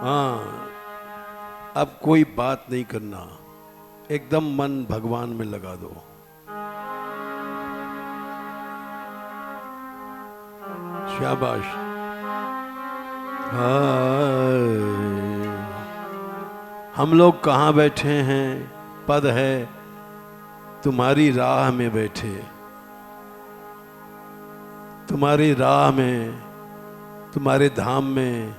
हाँ, अब कोई बात नहीं करना, एकदम मन भगवान में लगा दो। शाबाश। हम लोग कहाँ बैठे हैं, पद है तुम्हारी राह में बैठे, तुम्हारी राह में, तुम्हारे धाम में,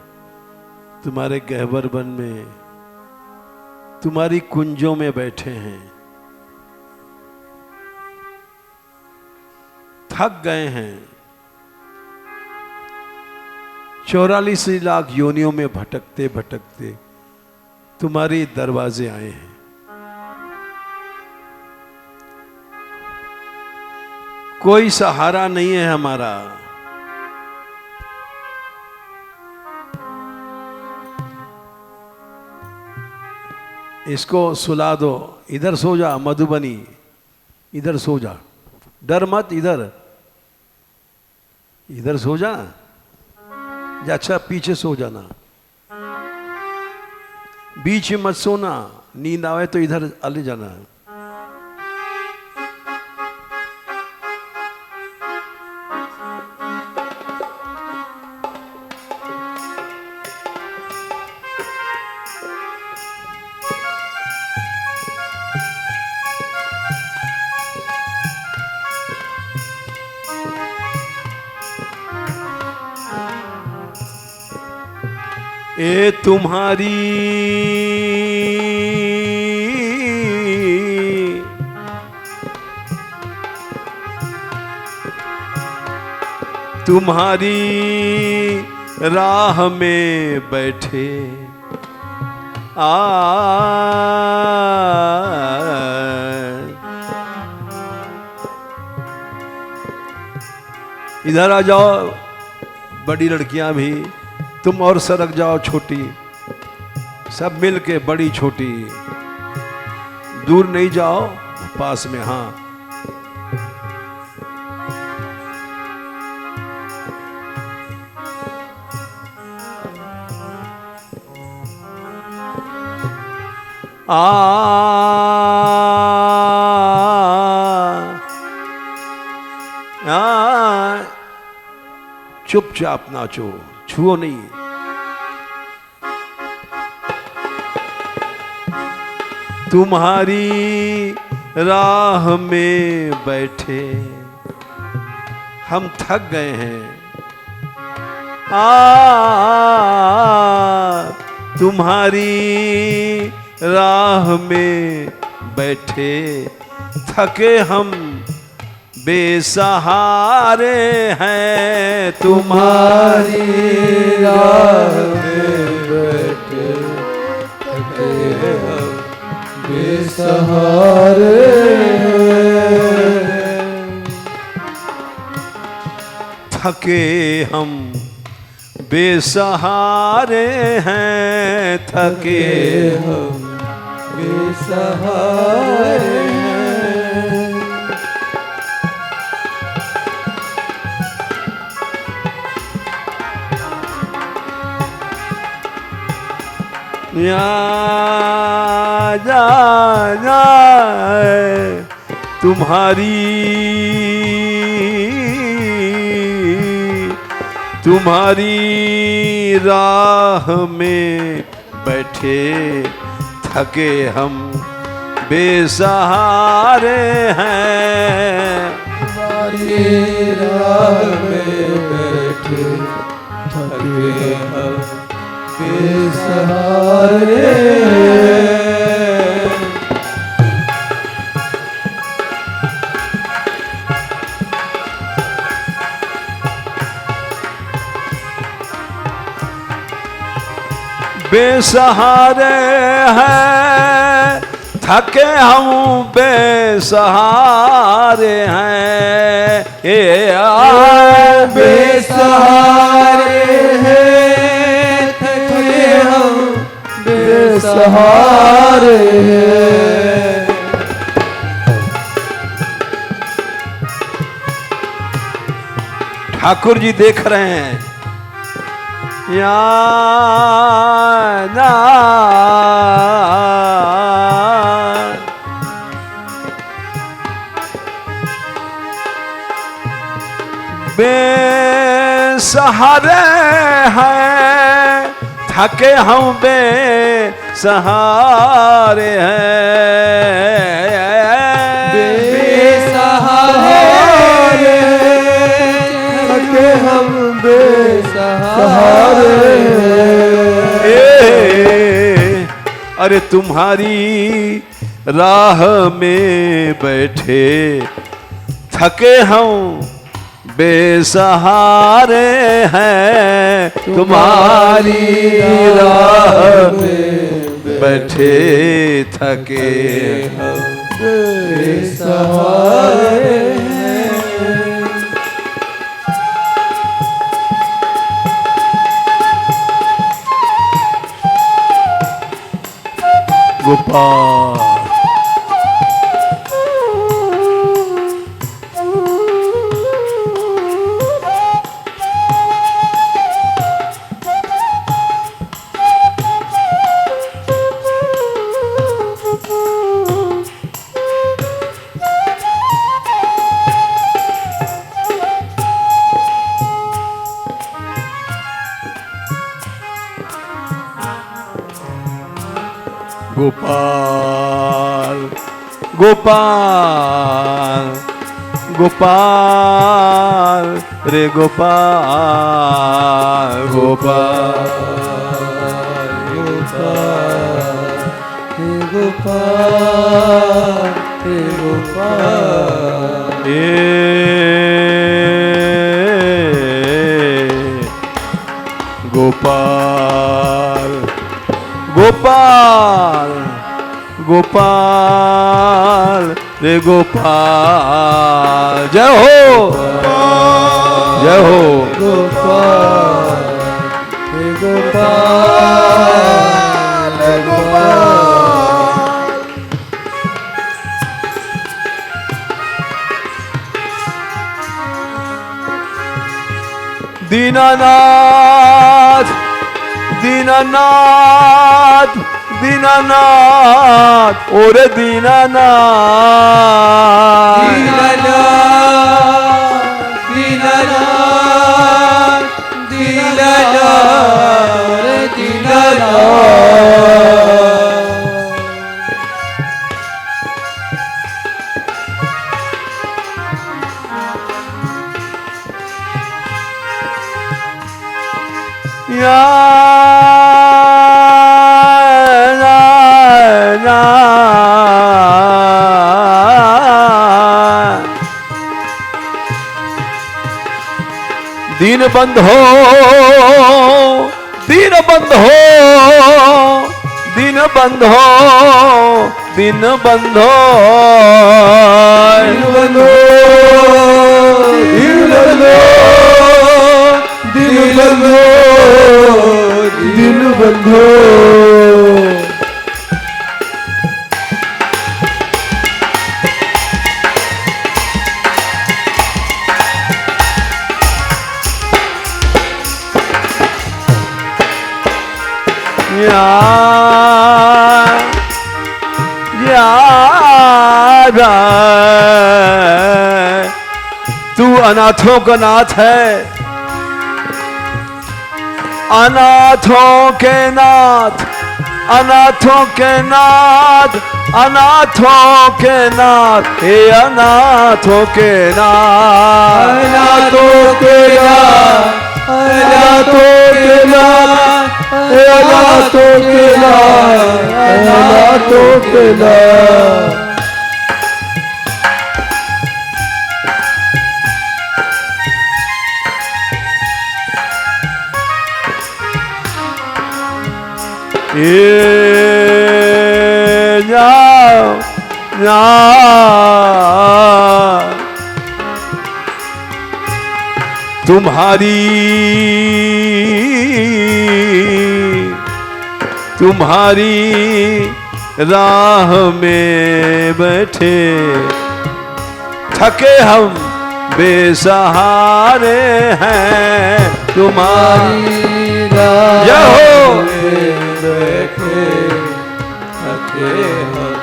तुम्हारे गहवर वन में, तुम्हारी कुंजों में बैठे हैं। थक गए हैं, 44 लाख योनियों में भटकते भटकते तुम्हारे दरवाजे आए हैं। कोई सहारा नहीं है हमारा, इसको सुला दो, इधर सो जा मधुबनी, इधर सो जा, डर मत, इधर इधर सो जा, अच्छा पीछे सो जाना, बीच में मत सोना, नींद आवे तो इधर ले जाना। ए तुम्हारी राह में बैठे इधर आ जाओ बड़ी लड़कियां भी, तुम और सरक जाओ छोटी, सब मिल के बड़ी छोटी, दूर नहीं जाओ, पास में। हाँ, चुपचाप नाचो, छुओ नहीं। तुम्हारी राह में बैठे हम थक गए हैं, तुम्हारी राह में बैठे थके हम बेसहारे हैं। तुम्हारी राह में बैठे थके हम बेसहारे हैं, थके हम बेसहारे हैं, थके हम बेसहारे हैं। जा तुम्हारी राह में बैठे थके हम बेसहारे हैं। तुम्हारी राह में बैठे थके हम बेसहारे हैं। बेसहारे हैं, थके हम बेसहारे हैं। बेसहारे हैं, थके हम बेसहारे हैं। ठाकुर जी देख रहे हैं या ना बेसहारे हैं, थके हम बेसहारे हैं, बेसहारे थके हम बेसहारे हैं। अरे तुम्हारी राह में बैठे थके हम बेसहारे हैं, तुम्हारी राह में बैठे थके हम बेसहारे हैं। गोपाल गोपाल गोपाल गोपाल रे गोपाल गोपाल गोपाल गोपाल गोपाल गोपाल गोपाल गोपाल रे गोपाल जय हो जय हो गोपाल हे गोपाल हे गोपाल दीनानाथ दीनानाथ दीनानाथ ओरे दीनानाथ दीनानाथ दीनानाथ दीनानाथ रे दीनानाथ या दीन बंधो दीन बंधो दीन बंधो दीन बंधो दीन बंधो दीन बंधो दीन बंधो दीन बंधो तू अनाथों का नाथ है, अनाथों के नाथ, अनाथों के नाथ, अनाथों के नाथ, हे अनाथों के नाथ, अनाथों के नाथ, अनाथों के नाथ, अनाथों के नाथ, अनाथों के नाथ। तुम्हारी राह में बैठे थके हम बेसहारे हैं तुम्हारी जय हो। बैठे थके हम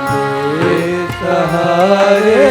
सहारे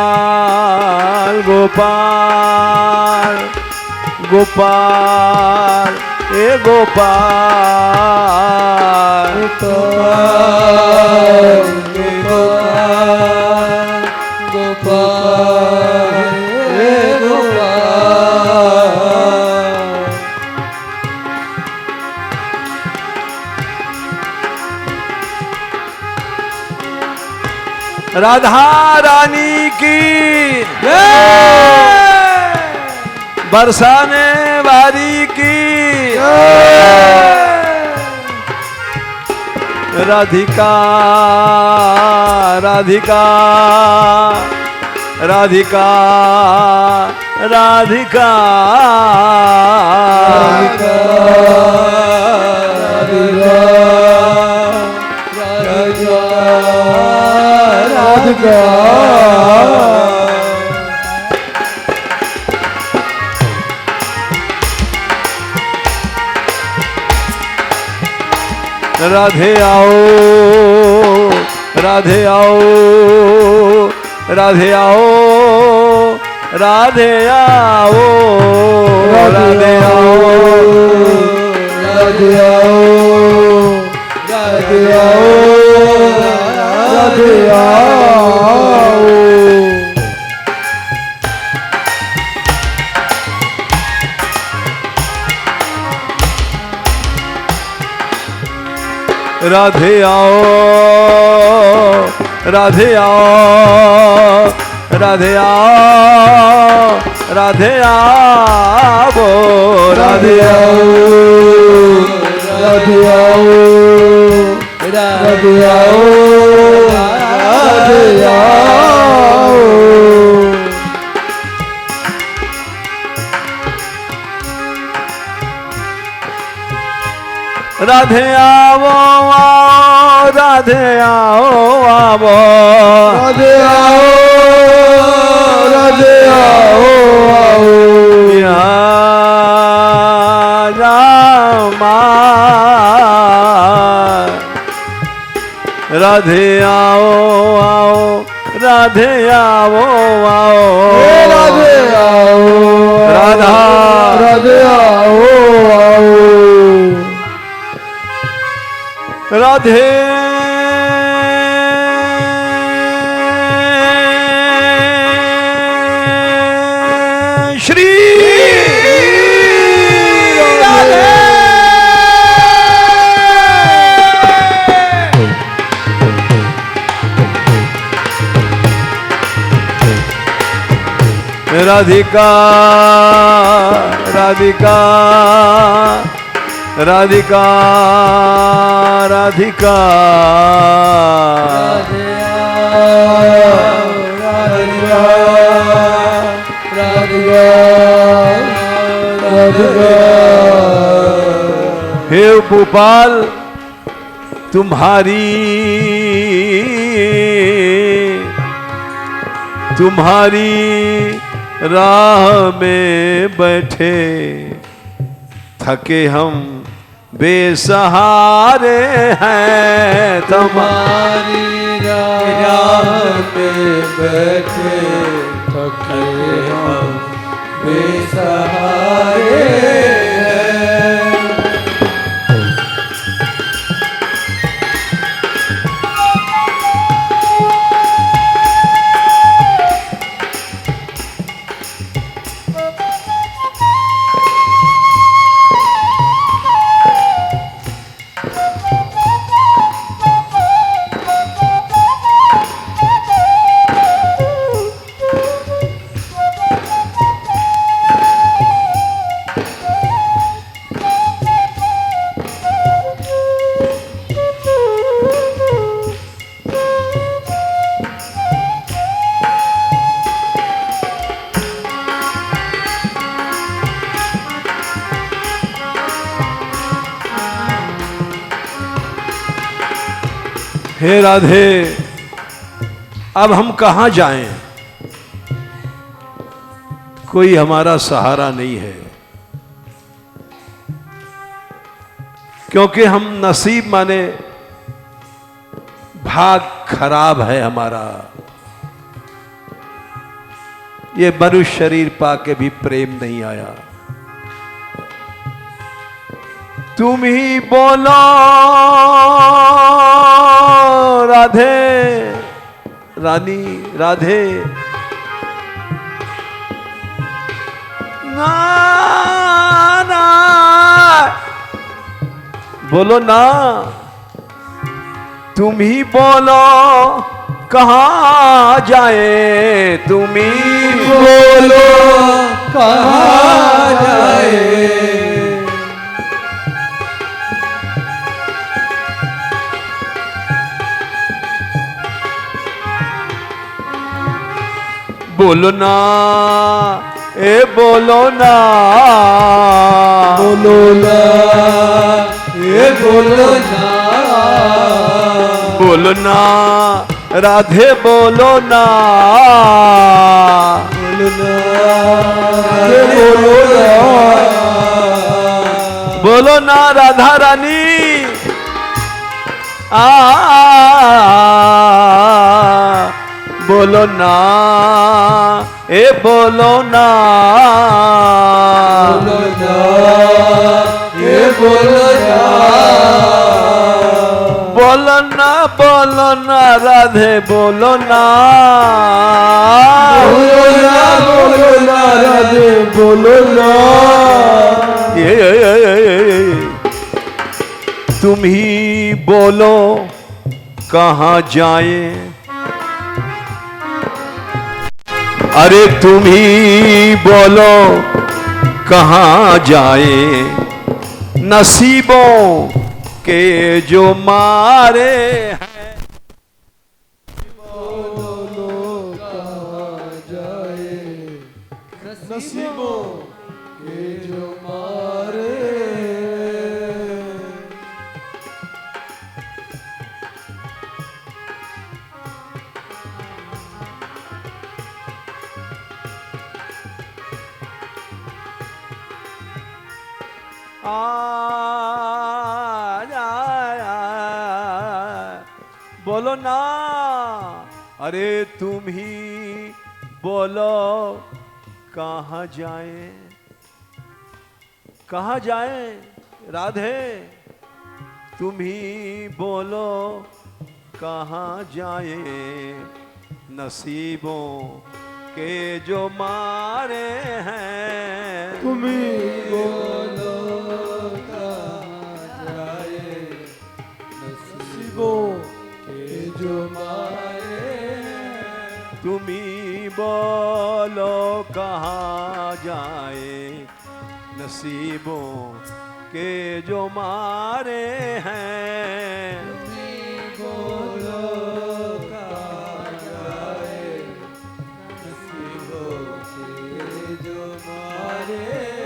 गोपाल गोपाल गोपाल ए गोपाल गोपाल गोपाल हे गोपाल राधा रानी की बरसाने वाली की राधिका राधिका राधिका राधिका राधिका राधे आओ राधे आओ राधे आओ राधे आओ राधे आओ राधे आओ राधे आओ राधे आओ राधे आओ राधे आओ राधे आओ राधे आओ राधे आओ राधे आओ राधे आओ राधे आओ राधे आओ आओ राधे आओ आओ राधे आओ राधे आओ आओ यहाँ रामा राधे आओ आओ राधे आओ आओ राधे आओ राधा राधे आओ आओ राधे श्री राधे राधिका राधिका राधिका राधिका हे गोपाल तुम्हारी राह में बैठे थके हम बेसहारे हैं तुम्हारी राह में बैठे थके हम बेसहारे हैं हे राधे, अब हम कहां जाएं? कोई हमारा सहारा नहीं है, क्योंकि हम नसीब माने भाग खराब है हमारा। ये मनुष्य शरीर पाके भी प्रेम नहीं आया। तुम ही बोलो राधे, रानी राधे, ना ना बोलो ना, तुम ही बोलो कहाँ जाए, तुम ही बोलो कहाँ जाए। बोलो ना, ए बोलो ना, बोलो ना, ये बोलो ना, बोलो ना राधे, बोलो ना, बोलो ना, ये बोलो ना, बोलो ना राधा रानी, बोलो ना, ए बोलो ना, बोलो ना, ये बोलो ना, बोलो ना, बोलो ना राधे, बोलो ना, बोलो ना, बोलो ना राधे, बोलो ना, तुम ही बोलो कहाँ जाए, अरे तुम ही बोलो कहाँ जाए, नसीबों के जो मारे हैं, बोलो कहाँ जाए, नसीबों के जो मारे। बोलो ना, अरे तुम ही बोलो कहाँ जाए, कहाँ जाए राधे, तुम ही बोलो कहाँ जाए, नसीबों के जो मारे हैं, तुम ही बोलो कहाँ जाए, नसीबों के जो मारे हैं। तुम ही बोलो कहाँ जाए, नसीबों के जो मारे हैं, तुम ही बोलो कहाँ जाए, नसीबों के जो मारे हैं।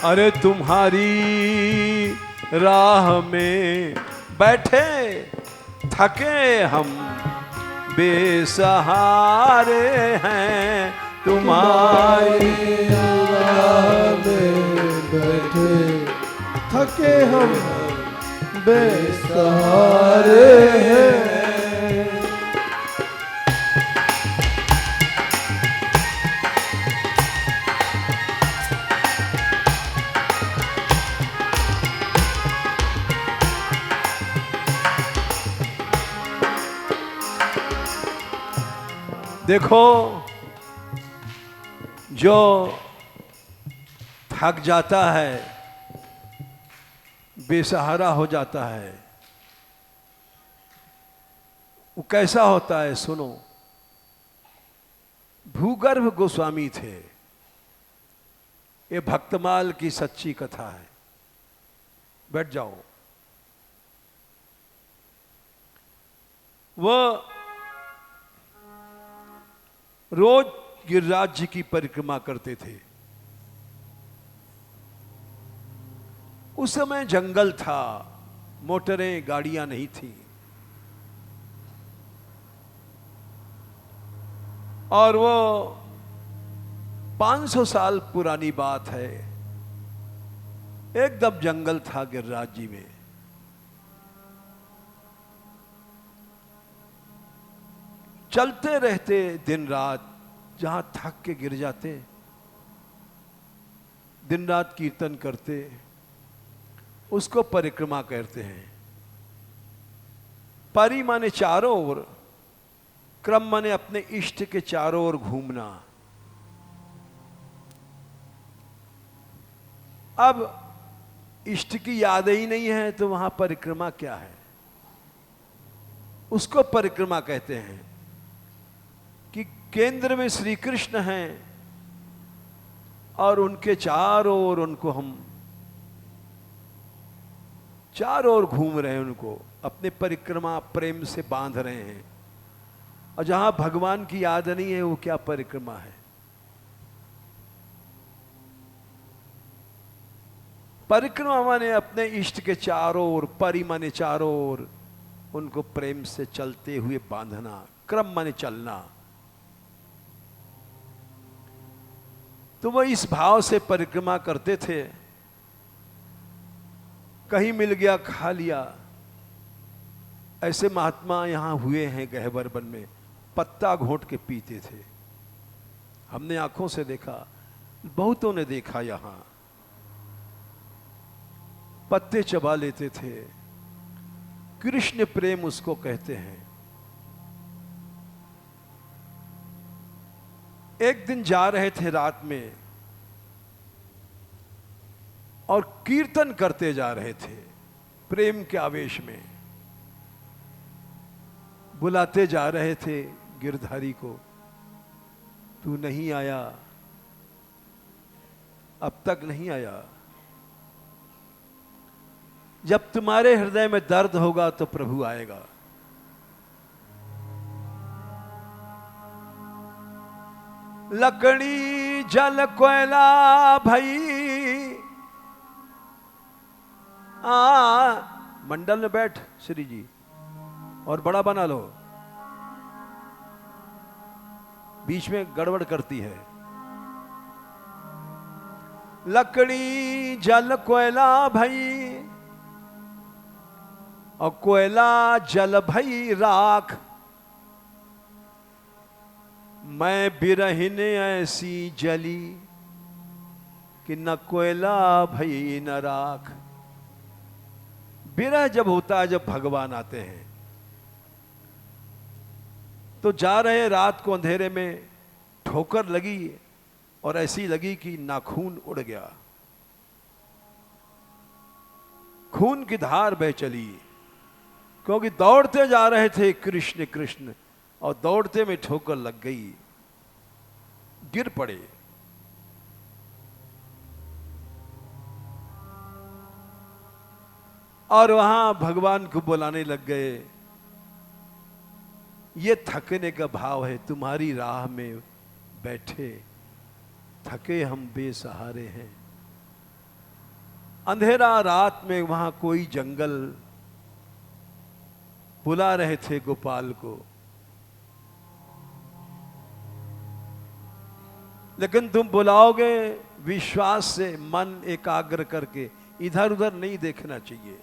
अरे तुम्हारी राह में बैठे थके हम बेसहारे हैं, तुम्हारी राह में बैठे थके हम बेसहारे हैं। देखो जो थक जाता है, बेसहारा हो जाता है, वो कैसा होता है सुनो। भूगर्भ गोस्वामी थे, ये भक्तमाल की सच्ची कथा है। बैठ जाओ। वह रोज गिरिराज जी की परिक्रमा करते थे। उस समय जंगल था, मोटरें गाड़ियां नहीं थी, और वो 500 साल पुरानी बात है। एकदम जंगल था गिरिराज जी में। चलते रहते दिन रात, जहां थक के गिर जाते, दिन रात कीर्तन करते, उसको परिक्रमा कहते हैं। परि माने चारों ओर, क्रम माने अपने इष्ट के चारों ओर घूमना। अब इष्ट की याद ही नहीं है तो वहां परिक्रमा क्या है। उसको परिक्रमा कहते हैं कि केंद्र में श्री कृष्ण हैं और उनके चारों ओर उनको हम चारों ओर घूम रहे हैं, उनको अपने परिक्रमा प्रेम से बांध रहे हैं। और जहां भगवान की याद नहीं है वो क्या परिक्रमा है। परिक्रमा माने अपने इष्ट के चारों ओर, परि माने चारों ओर, उनको प्रेम से चलते हुए बांधना। क्रम माने चलना। तो वो इस भाव से परिक्रमा करते थे। कहीं मिल गया खा लिया। ऐसे महात्मा यहां हुए हैं गहबर वन में, पत्ता घोंट के पीते थे। हमने आंखों से देखा, बहुतों ने देखा। यहां पत्ते चबा लेते थे। कृष्ण प्रेम उसको कहते हैं। एक दिन जा रहे थे रात में और कीर्तन करते जा रहे थे प्रेम के आवेश में। बुलाते जा रहे थे गिरधारी को, तू नहीं आया, अब तक नहीं आया। जब तुम्हारे हृदय में दर्द होगा तो प्रभु आएगा। लकड़ी जल कोयला भई, मंडल में बैठ श्री जी और बड़ा बना लो, बीच में गड़बड़ करती है। लकड़ी जल कोयला भई और कोयला जल भई राख, मैं बिरहिन ऐसी जली कि न कोयला भई न राख। बिरह जब होता है, जब भगवान आते हैं, तो जा रहे रात को अंधेरे में ठोकर लगी और ऐसी लगी कि नाखून उड़ गया, खून की धार बह चली। क्योंकि दौड़ते जा रहे थे कृष्ण कृष्ण, और दौड़ते में ठोकर लग गई, गिर पड़े। और वहां भगवान को बुलाने लग गए। ये थकने का भाव है, तुम्हारी राह में बैठे थके हम बेसहारे हैं। अंधेरा रात में वहां कोई जंगल, बुला रहे थे गोपाल को। लेकिन तुम बुलाओगे विश्वास से, मन एकाग्र करके, इधर उधर नहीं देखना चाहिए।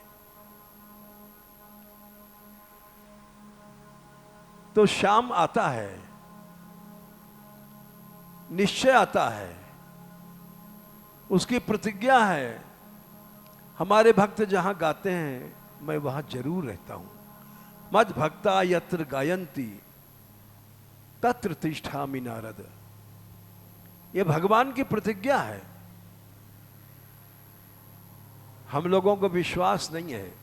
तो शाम आता है, निश्चय आता है, उसकी प्रतिज्ञा है। हमारे भक्त जहां गाते हैं मैं वहां जरूर रहता हूं। मद भक्ता यत्र गायंती तत्र तिष्ठामि नारद। ये भगवान की प्रतिज्ञा है। हम लोगों को विश्वास नहीं है।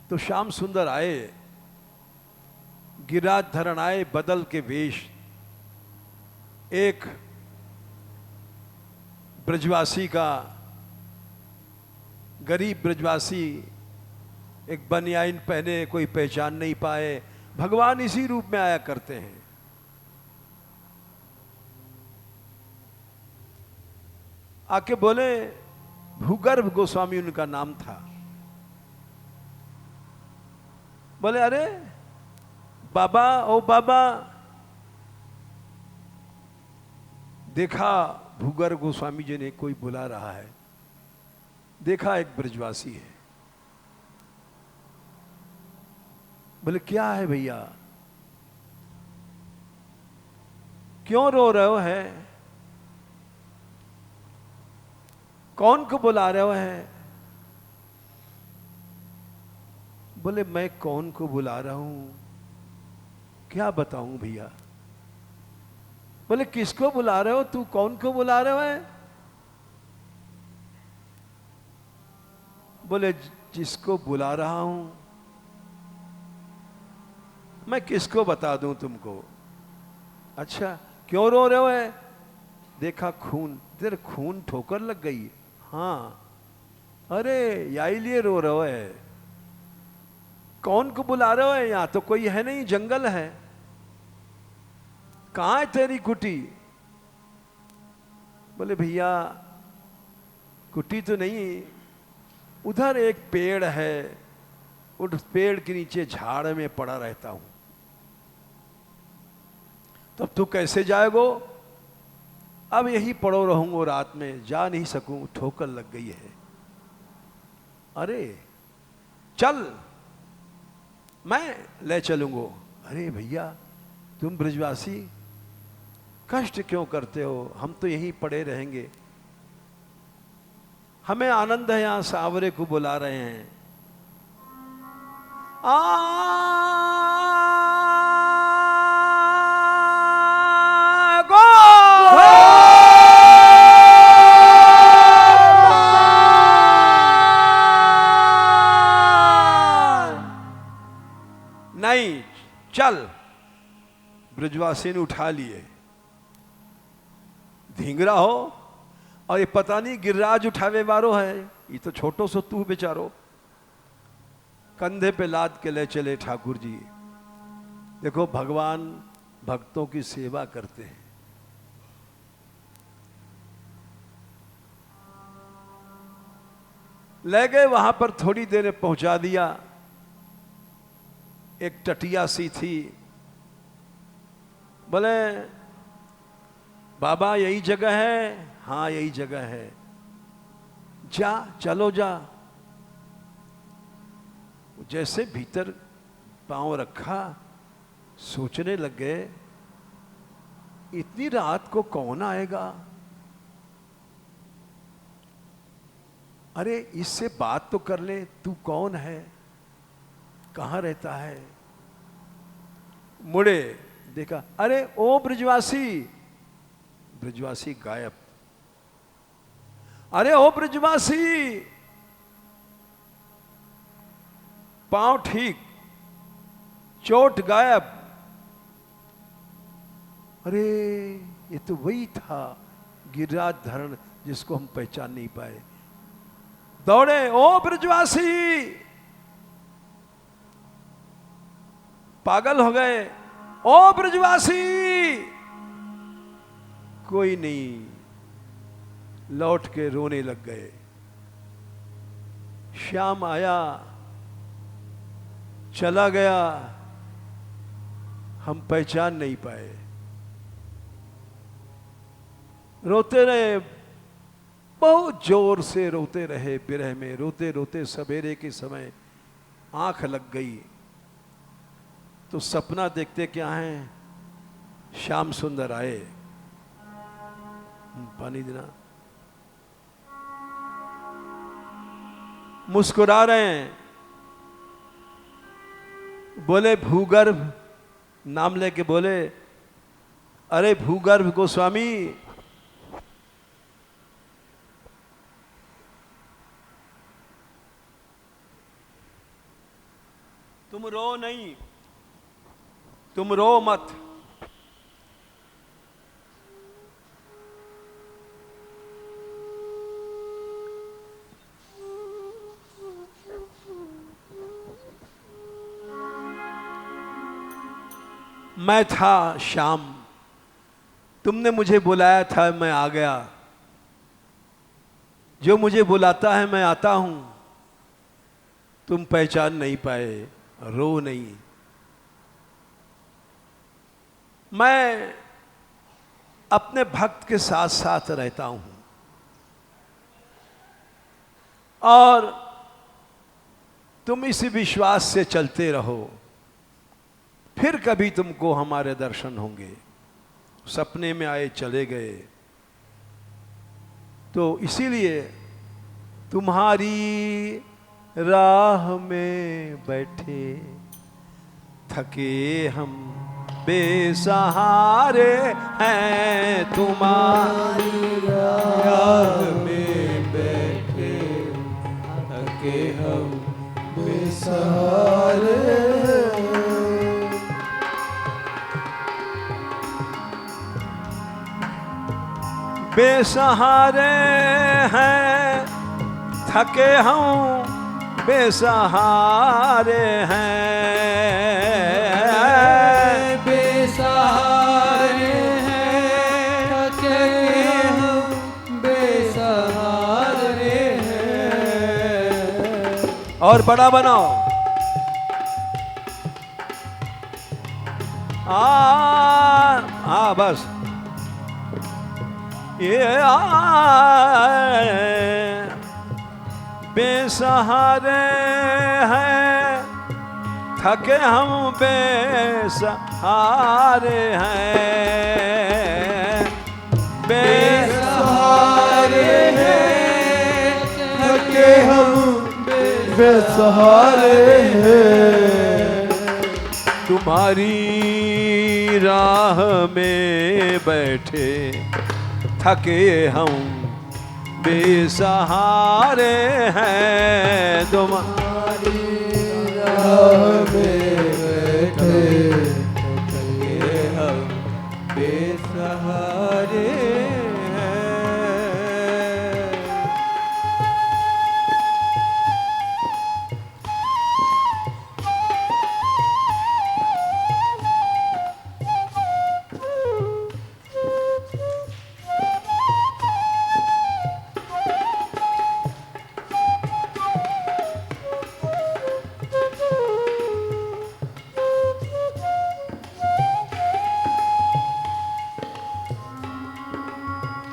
तो श्याम सुंदर आए, गिरिराज धरण आए बदल के वेश। एक ब्रजवासी का, गरीब ब्रजवासी, एक बनियाइन पहने, कोई पहचान नहीं पाए। भगवान इसी रूप में आया करते हैं। आके बोले, भूगर्भ गोस्वामी उनका नाम था। बोले, अरे बाबा, ओ बाबा, देखा भूगर्भ गोस्वामी जी ने कोई बुला रहा है। देखा एक ब्रजवासी है। बोले, क्या है भैया, क्यों रो रहे हो है, कौन को बुला रहे हो है? बोले, मैं कौन को बुला रहा हूं, क्या बताऊं भैया। बोले, किसको बुला रहे हो, तू कौन को बुला रहे हो है? बोले, जिसको बुला रहा हूं, मैं किसको बता दूं तुमको। अच्छा, क्यों रो रहे हो है? देखा खून, तेरे खून ठोकर लग गई। हाँ, अरे यही लिए रो रहे हो है। कौन को बुला रहे हो है? यहां तो कोई है नहीं, जंगल है। कहां है तेरी कुटी? बोले, भैया कुटी तो नहीं, उधर एक पेड़ है, उस पेड़ के नीचे झाड़ में पड़ा रहता हूं। तब तू कैसे जाएगो? अब यही पड़ो रहूंगा, रात में जा नहीं सकूं, ठोकर लग गई है। अरे चल, मैं ले चलूंगा। अरे भैया, तुम ब्रजवासी कष्ट क्यों करते हो, हम तो यहीं पड़े रहेंगे। हमें आनंद है, यहां सांवरे को बुला रहे हैं। नहीं, चल। ब्रजवासी ने उठा लिए। धींगरा हो, और ये पता नहीं गिरिराज उठावे वारो है, ये तो छोटो सो तू बेचारो। कंधे पे लाद के ले चले ठाकुर जी। देखो, भगवान भक्तों की सेवा करते हैं। ले गए, वहां पर थोड़ी देर में पहुंचा दिया। एक टटिया सी थी। बोले, बाबा यही जगह है? हाँ यही जगह है। जा, चलो जा। जैसे भीतर पांव रखा, सोचने लग गए, इतनी रात को कौन आएगा? अरे इससे बात तो कर ले, तू कौन है, कहां रहता है? मुड़े, देखा, अरे ओ ब्रजवासी। ब्रजवासी गायब। अरे ओ ब्रजवासी, पांव ठीक, चोट गायब। अरे ये तो वही था गिरिराज धरण, जिसको हम पहचान नहीं पाए। दौड़े, ओ ब्रजवासी, पागल हो गए। ओ ब्रजवासी, कोई नहीं। लौट के रोने लग गए। श्याम आया, चला गया, हम पहचान नहीं पाए। रोते रहे, बहुत जोर से रोते रहे। विरह में रोते रोते सवेरे के समय आंख लग गई। तो सपना देखते क्या है, श्याम सुंदर आए। पानी देना। मुस्कुरा रहे हैं। बोले, भूगर्भ नाम लेके बोले, अरे भूगर्भ गोस्वामी, तुम रो नहीं, तुम रो मत। मैं था शाम, तुमने मुझे बुलाया था, मैं आ गया। जो मुझे बुलाता है मैं आता हूं, तुम पहचान नहीं पाए, रो नहीं। मैं अपने भक्त के साथ साथ रहता हूं और तुम इसी विश्वास से चलते रहो, फिर कभी तुमको हमारे दर्शन होंगे। सपने में आए चले गए, तो इसीलिए तुम्हारी राह में बैठे थके हम बेसहारे हैं। तुम्हारी राह में बैठे थके हम बेसहारे। बेसहारे हैं, थके हम बेसहारे हैं। बेसहारे हैं, थके हम बेसहारे हैं। और बड़ा बनाओ। बस ये बेसहारे हैं, थके हम बेसहारे हैं। बेसहारे हैं, थके हम बेसहारे हैं। तुम्हारी राह में बैठे थके हम बेसहारे हैं। तुम्हारी राह में बैठे थके हम बेसहारे हैं।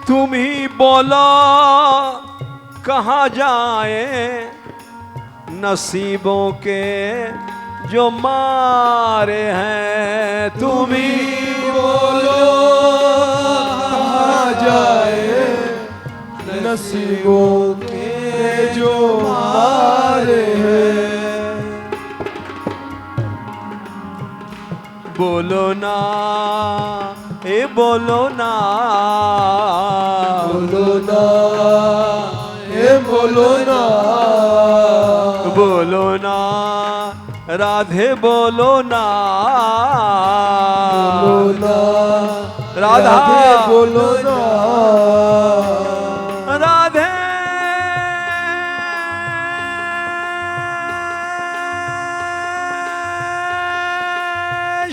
तुम ही बोलो कहाँ जाए, नसीबों के जो मारे हैं। तुम ही बोलो कहाँ जाए, नसीबों के जो मारे हैं। बोलो ना, ए बोलो ना, बोलो ना, ए बोलो ना, बोलो ना राधे, बोलो ना, बोलो ना राधा, बोलो ना, राधे।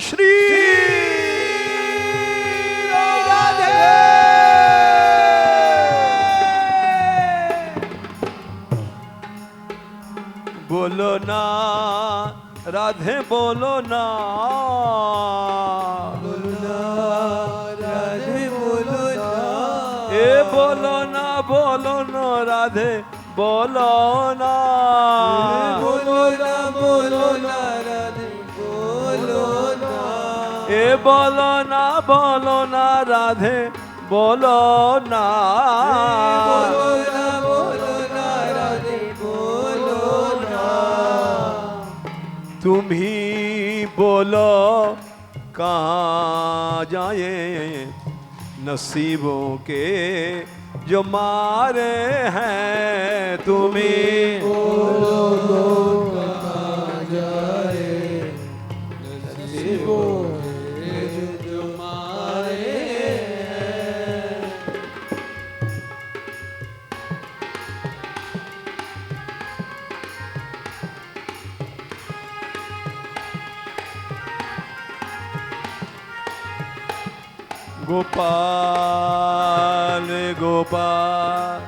श्री बोलो ना राधे, बोलो ना, बोलो ना राधे, बोलो ना, ए बोलो ना, बोलो ना राधे, बोलो ना, बोलो ना, बोलो ना राधे, बोलो ना, ए बोलो ना, बोलो ना राधे, बोलो ना, बोलो ना, बोलो ना राधे, बोलो ना। तुम ही बोलो कहाँ जाए नसीबों के जो मारे हैं तुम्हें। कहाँ जाए नसीबों के जो मारे हैं। गोपाल गोपाल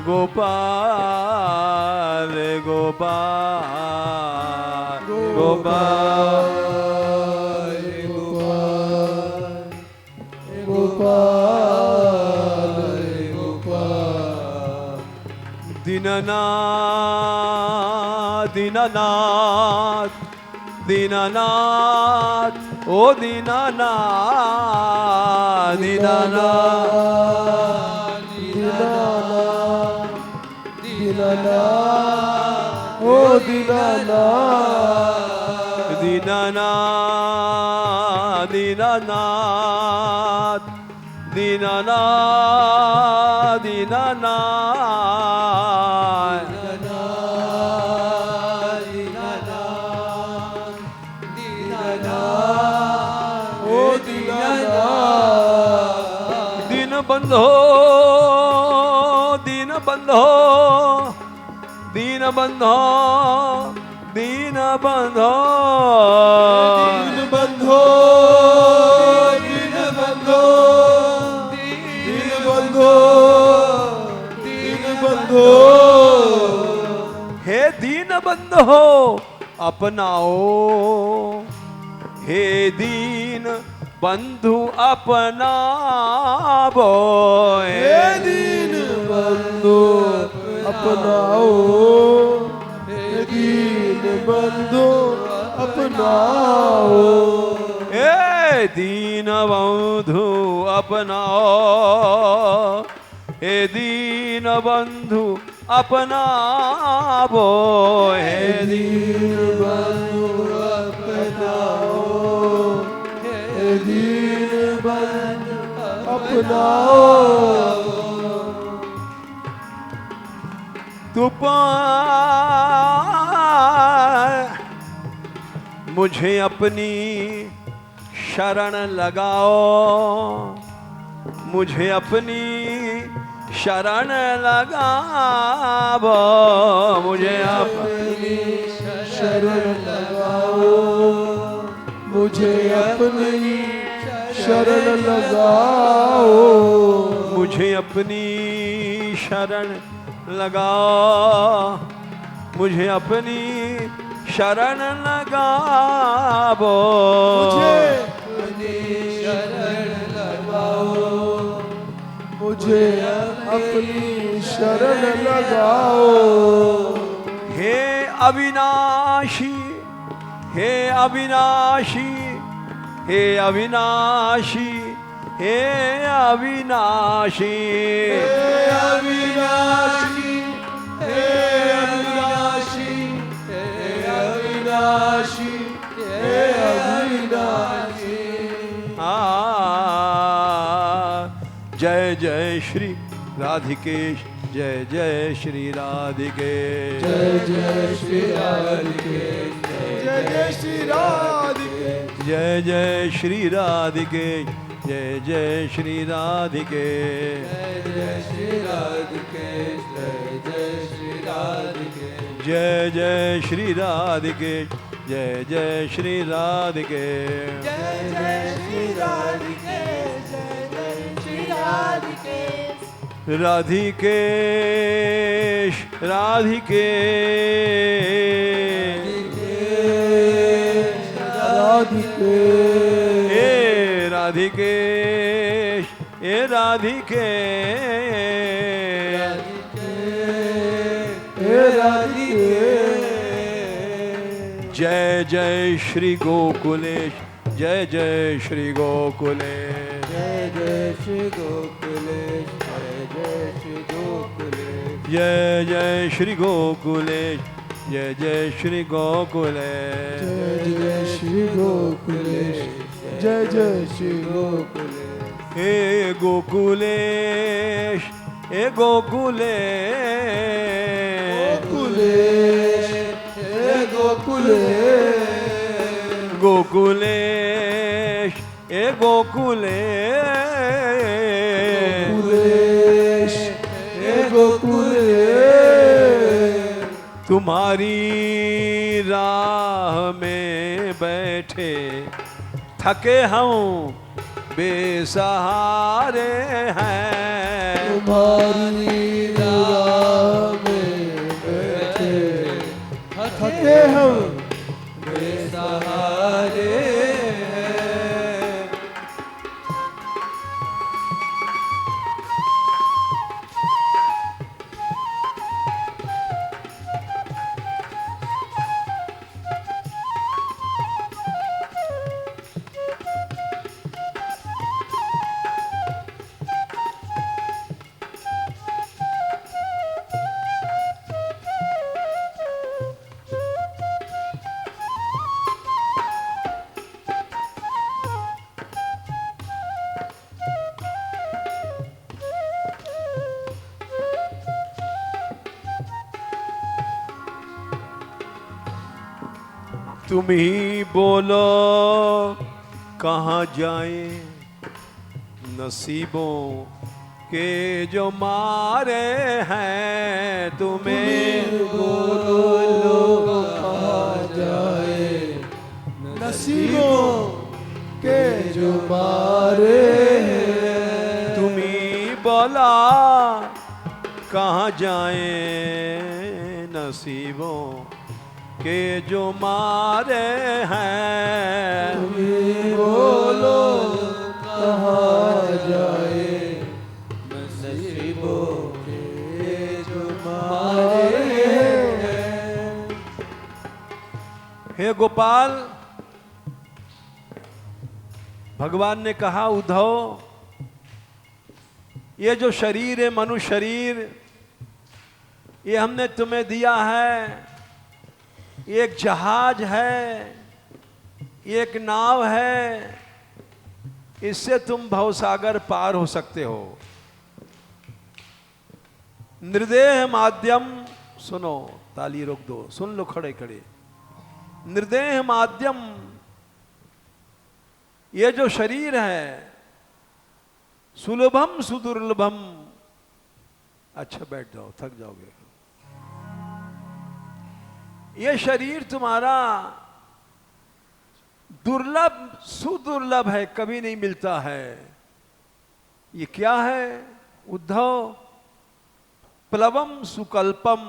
गोपाल गोपाल गोपाल गोपाल गोपाल दीननाथ दीननाथ दीननाथ ओ दीननाथ दीननाथ दीननाथ ओ दीननाथ दीननाथ दीननाथ दीननाथ दीननाथ दीन बंधो दीन बंधो दीन बंधो दीन बंधो दीन बंधो दीन बंधो दीन बंधो दीन बंधो हे दीन बंधो अपनाओ हे दीन बंधु अपनाओ हे दीन बंधु अपनाओ हे दीन बंधु अपनाओ हे दीन बंधु अपनाओ हे दीन बंधु अपनाओ हे दीन बंधु अपनाओ हे दीन बंधु अपनाओ तू मुझे अपनी शरण लगाओ मुझे अपनी शरण लगाओ मुझे अपनी शरण लगाओ मुझे अपनी शरण लगाओ मुझे अपनी शरण लगाओ मुझे अपनी शरण लगाओ मुझे अपनी शरण लगाओ मुझे अपनी शरण लगाओ हे अविनाशी हे अविनाशी हे अविनाशी हे अविनाशी हे अविनाशी हे अविनाशी हे अविनाशी हे अविनाशी जय जय श्री राधिकेश जय जय श्री राधिकेश जय जय श्री राधिकेश जय जय श्री राधिकेश जय जय श्री राधिकेश जय जय श्री राधिकेश जय जय श्री राधिकेश जय जय श्री राधिकेश जय जय श्री राधिकेश जय जय श्री राधिकेश जय जय श्री राधिकेश जय जय श्री राधिकेश राधिकेश राधिकेश राधिकेश हे राधिकेश हे राधिकेश हे राधिकेश जय जय श्री गोकुलेश जय जय श्री गोकुलेश जय जय श्री गोकुलेश जय जय श्री गोकुलेश जय जय श्री गोकुलेश जय जय श्री गोकुले जय जय श्री गोकुलेश जय जय श्री गोकुले हे गोकुलेश हे गोकुलेश गोकुलेश हे गोकुलेश गोकुलेश हे गोकुलेश गोकुलेश हे गोकुलेश तुम्हारी राह में बैठे थके हम बेसहारे हैं तुम्हारी राह में बैठे थके हम बेसहारे हैं तुम ही बोलो कहाँ जाए नसीबों के जो मारे हैं तुम्हें बोलो कहाँ जाए नसीबों के जो मारे हैं तुम ही बोला कहाँ जाए नसीबों के जो मारे हैं तुम्हें बोलो कहाँ जाए नसीबों के जो मारे हैं हे गोपाल भगवान ने कहा उद्धव ये जो शरीर है मनुष्य शरीर ये हमने तुम्हें दिया है ये एक जहाज है ये एक नाव है इससे तुम भवसागर पार हो सकते हो निर्देह माध्यम सुनो ताली रोक दो सुन लो खड़े खड़े निर्देह माध्यम ये जो शरीर है सुलभम सुदुर्लभम अच्छा बैठ जाओ थक जाओगे ये शरीर तुम्हारा दुर्लभ सुदुर्लभ है कभी नहीं मिलता है ये क्या है उद्धव प्लवम सुकल्पम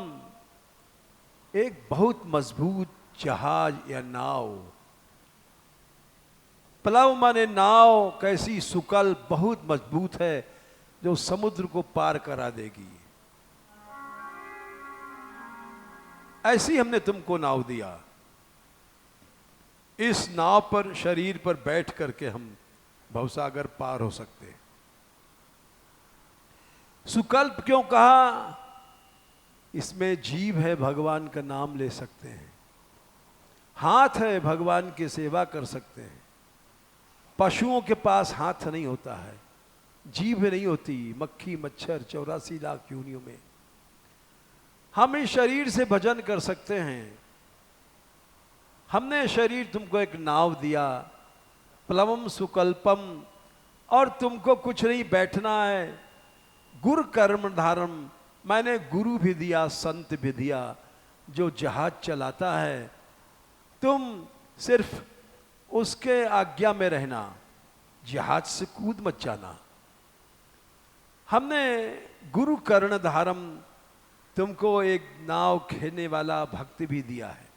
एक बहुत मजबूत जहाज या नाव प्लव माने नाव कैसी सुकल्प बहुत मजबूत है जो समुद्र को पार करा देगी ऐसी हमने तुमको नाव दिया इस नाव पर शरीर पर बैठ करके हम भवसागर पार हो सकते सुकल्प क्यों कहा इसमें जीव है भगवान का नाम ले सकते हैं हाथ है भगवान की सेवा कर सकते हैं पशुओं के पास हाथ नहीं होता है जीभ नहीं होती मक्खी मच्छर 84 लाख योनियों में हम इस शरीर से भजन कर सकते हैं हमने शरीर तुमको एक नाव दिया प्लवम सुकल्पम और तुमको कुछ नहीं बैठना है गुरु कर्म धारम मैंने गुरु भी दिया संत भी दिया जो जहाज चलाता है तुम सिर्फ उसके आज्ञा में रहना जहाज से कूद मत जाना हमने गुरु कर्ण धारम तुमको एक नाव खेने वाला भक्त भी दिया है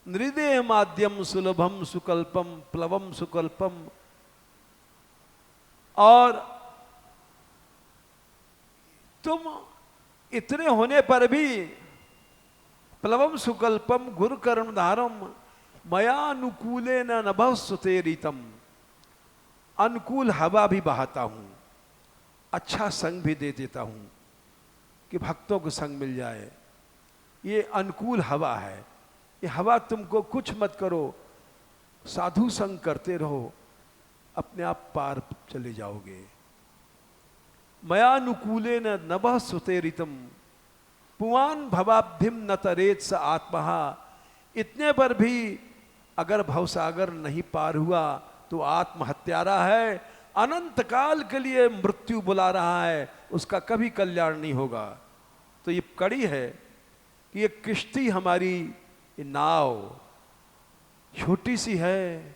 नृदेह माध्यम सुलभम सुकल्पम प्लवम सुकल्पम और तुम इतने होने पर भी प्लवम सुकल्पम गुरु कर्म धारम मया अनुकूले न नभस्वते रीतम अनुकूल हवा भी बहाता हूं अच्छा संग भी दे देता हूं कि भक्तों को संग मिल जाए ये अनुकूल हवा है। ये हवा तुमको कुछ मत करो, साधु संग करते रहो, अपने आप पार चले जाओगे। मयानुकूले न नभः सुतेरितम पुआन भवाब्धिम न तरेत स आत्मा। इतने पर भी अगर भवसागर नहीं पार हुआ तो आत्महत्यारा है, अनंत काल के लिए मृत्यु बुला रहा है, उसका कभी कल्याण नहीं होगा। तो ये कड़ी है कि ये किश्ती हमारी, ये नाव छोटी सी है,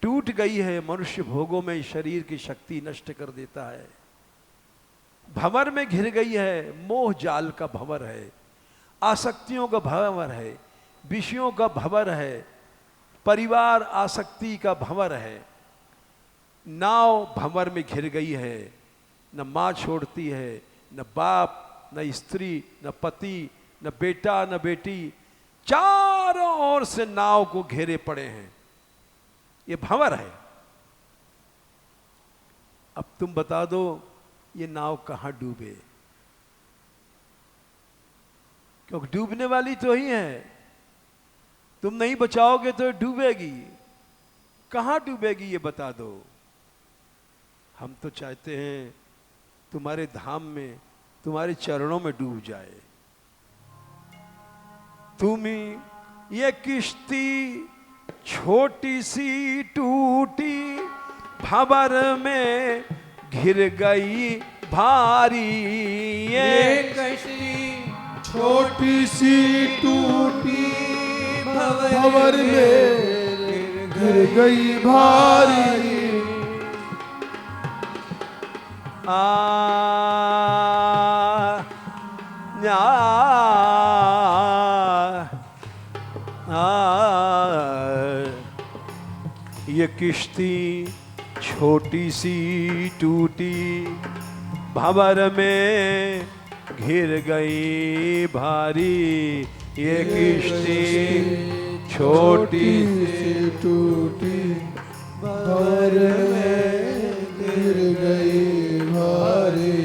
टूट गई है, मनुष्य भोगों में शरीर की शक्ति नष्ट कर देता है, भंवर में घिर गई है, मोह जाल का भंवर है, आसक्तियों का भंवर है, विषयों का भंवर है, परिवार आसक्ति का भंवर है। नाव भंवर में घिर गई है, न माँ छोड़ती है, न बाप, न स्त्री, न पति, न बेटा, न बेटी, चारों ओर से नाव को घेरे पड़े हैं। ये भंवर है। अब तुम बता दो ये नाव कहां डूबे, क्योंकि डूबने वाली तो ही है, तुम नहीं बचाओगे तो डूबेगी। कहां डूबेगी ये बता दो। हम तो चाहते हैं तुम्हारे धाम में, तुम्हारे चरणों में डूब जाए। तुम ही ये किश्ती छोटी सी टूटी, भंवर में घिर गई भारी। ये कश्ती छोटी सी टूटी, भंवर में घिर गई भारी। ये किश्ती छोटी सी टूटी, भंवर में घिर गई भारी। ये किश्ती छोटी सी टूटी, भंवर में घिर गई भारी।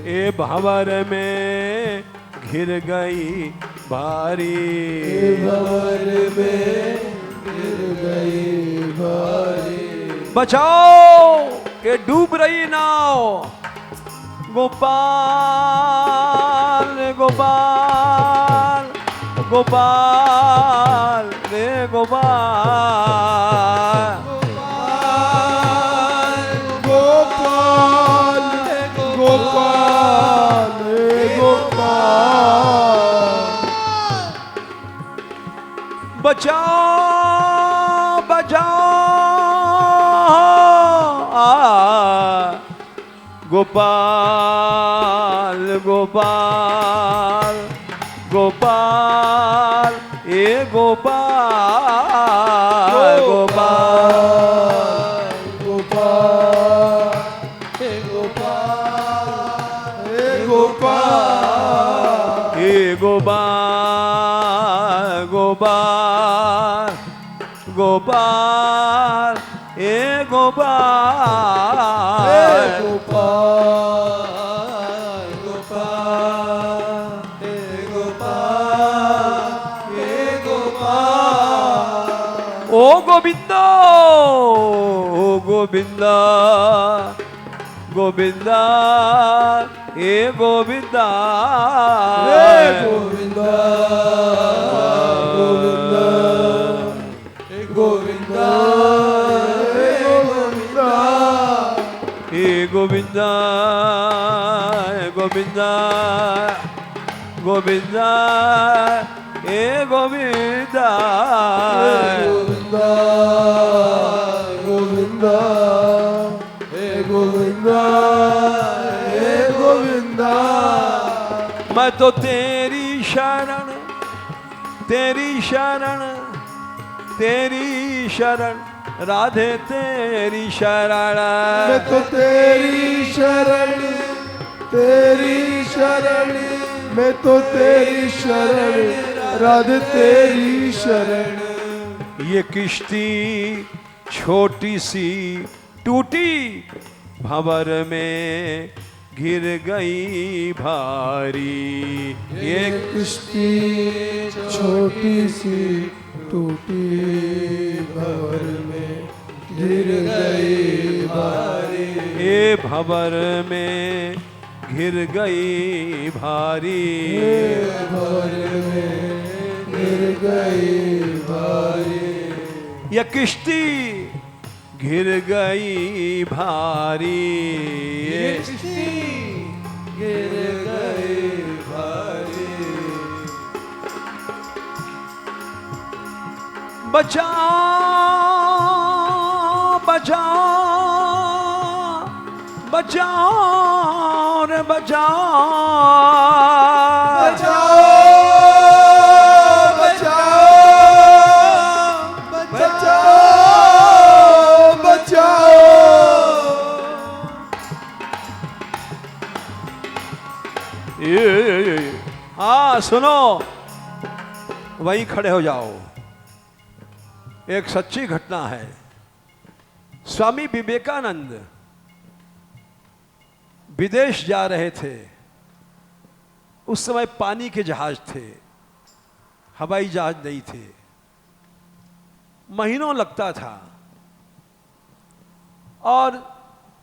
ये भंवर में घिर गई भारी। भंवर में घिर गई भारी। बचाओ ये डूब रही नाव। गोपाल गोपाल गोपाल रे गोपाल। गोपाल गोपाल गोपाल। बचाओ बचाओ गोपाल गोपाल गोपाल ए गोपाल गोपाल गोपाल हे गोपाल हे गोपाल ए गोपाल गोपाल गोपाल ए गोपाल गोपाल गोपाल हे गोपाल हे गोपाल। ओ गोविंदा ओ गोविंदा गोविंदा हे गोविंदा हे गोविंदा गोविंदा हे गोविंदा हे गोविंदा हे गोविंदा गोविंदा गोविंदा हे गोविंदा गोविंदा गोविंदा हे गोविंदा हे गोविंदा। मैं तो तेरी शरण तेरी शरण तेरी शरण राधे तेरी शरण। मैं तो तेरी शरण तेरी शरण, मैं तो तेरी शरण राधे तेरी शरण। ये किश्ती छोटी सी टूटी, भंवर में घिर गई भारी। ये किश्ती छोटी सी टूटी भंवर में गिर गई भारी। ये भंवर में घिर गई भारी। भंवर में गिर गई भारी। ये किश्ती घिर गई भारी। ये किश्ती गिर गई भारी। बचाओ बचाओ बचाओ रे बचाओ। बचाओ बचाओ बचाओ बचाओ। हाँ सुनो, वहीं खड़े हो जाओ। एक सच्ची घटना है। स्वामी विवेकानंद विदेश जा रहे थे। उस समय पानी के जहाज थे, हवाई जहाज नहीं थे। महीनों लगता था और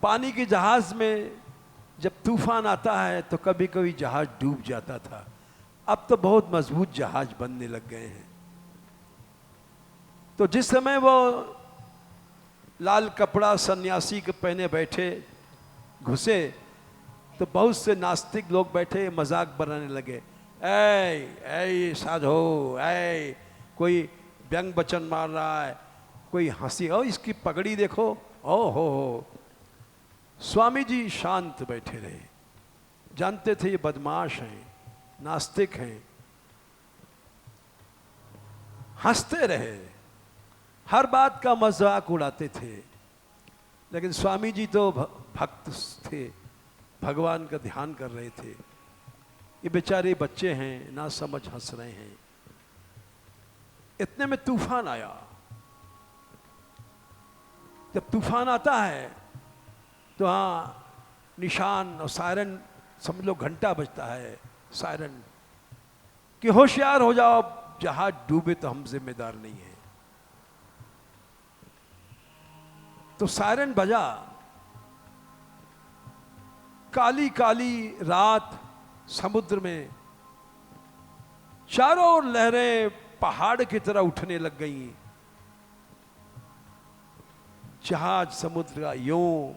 पानी के जहाज में जब तूफान आता है तो कभी कभी जहाज डूब जाता था। अब तो बहुत मजबूत जहाज बनने लग गए हैं। तो जिस समय वो लाल कपड़ा सन्यासी के पहने बैठे घुसे तो बहुत से नास्तिक लोग बैठे मजाक बनाने लगे। ऐ साधो, ऐ कोई व्यंग वचन मार रहा है, कोई हंसी, ओ इसकी पगड़ी देखो, ओ हो। स्वामी जी शांत बैठे रहे। जानते थे ये बदमाश हैं, नास्तिक हैं। हंसते रहे, हर बात का मजाक उड़ाते थे। लेकिन स्वामी जी तो भक्त थे, भगवान का ध्यान कर रहे थे। ये बेचारे बच्चे हैं, ना समझ हंस रहे हैं। इतने में तूफान आया। जब तूफान आता है तो हाँ निशान और सायरन, समझ लो घंटा बजता है सायरन कि होशियार हो जाओ, जहाज डूबे तो हम जिम्मेदार नहीं है। तो सायरन बजा। काली काली रात समुद्र में, चारों ओर लहरें पहाड़ की तरह उठने लग गईं। जहाज समुद्र का यूं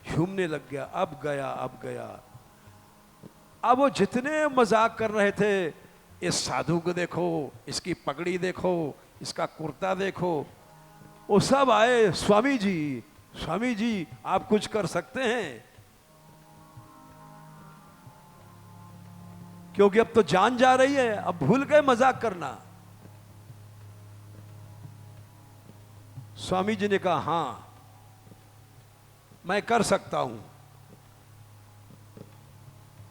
झूमने लग गया। अब गया, अब गया। अब वो जितने मजाक कर रहे थे, इस साधु को देखो, इसकी पगड़ी देखो, इसका कुर्ता देखो, वो सब आए। स्वामी जी आप कुछ कर सकते हैं? क्योंकि अब तो जान जा रही है, अब भूल गए मजाक करना। स्वामी जी ने कहा हां मैं कर सकता हूं।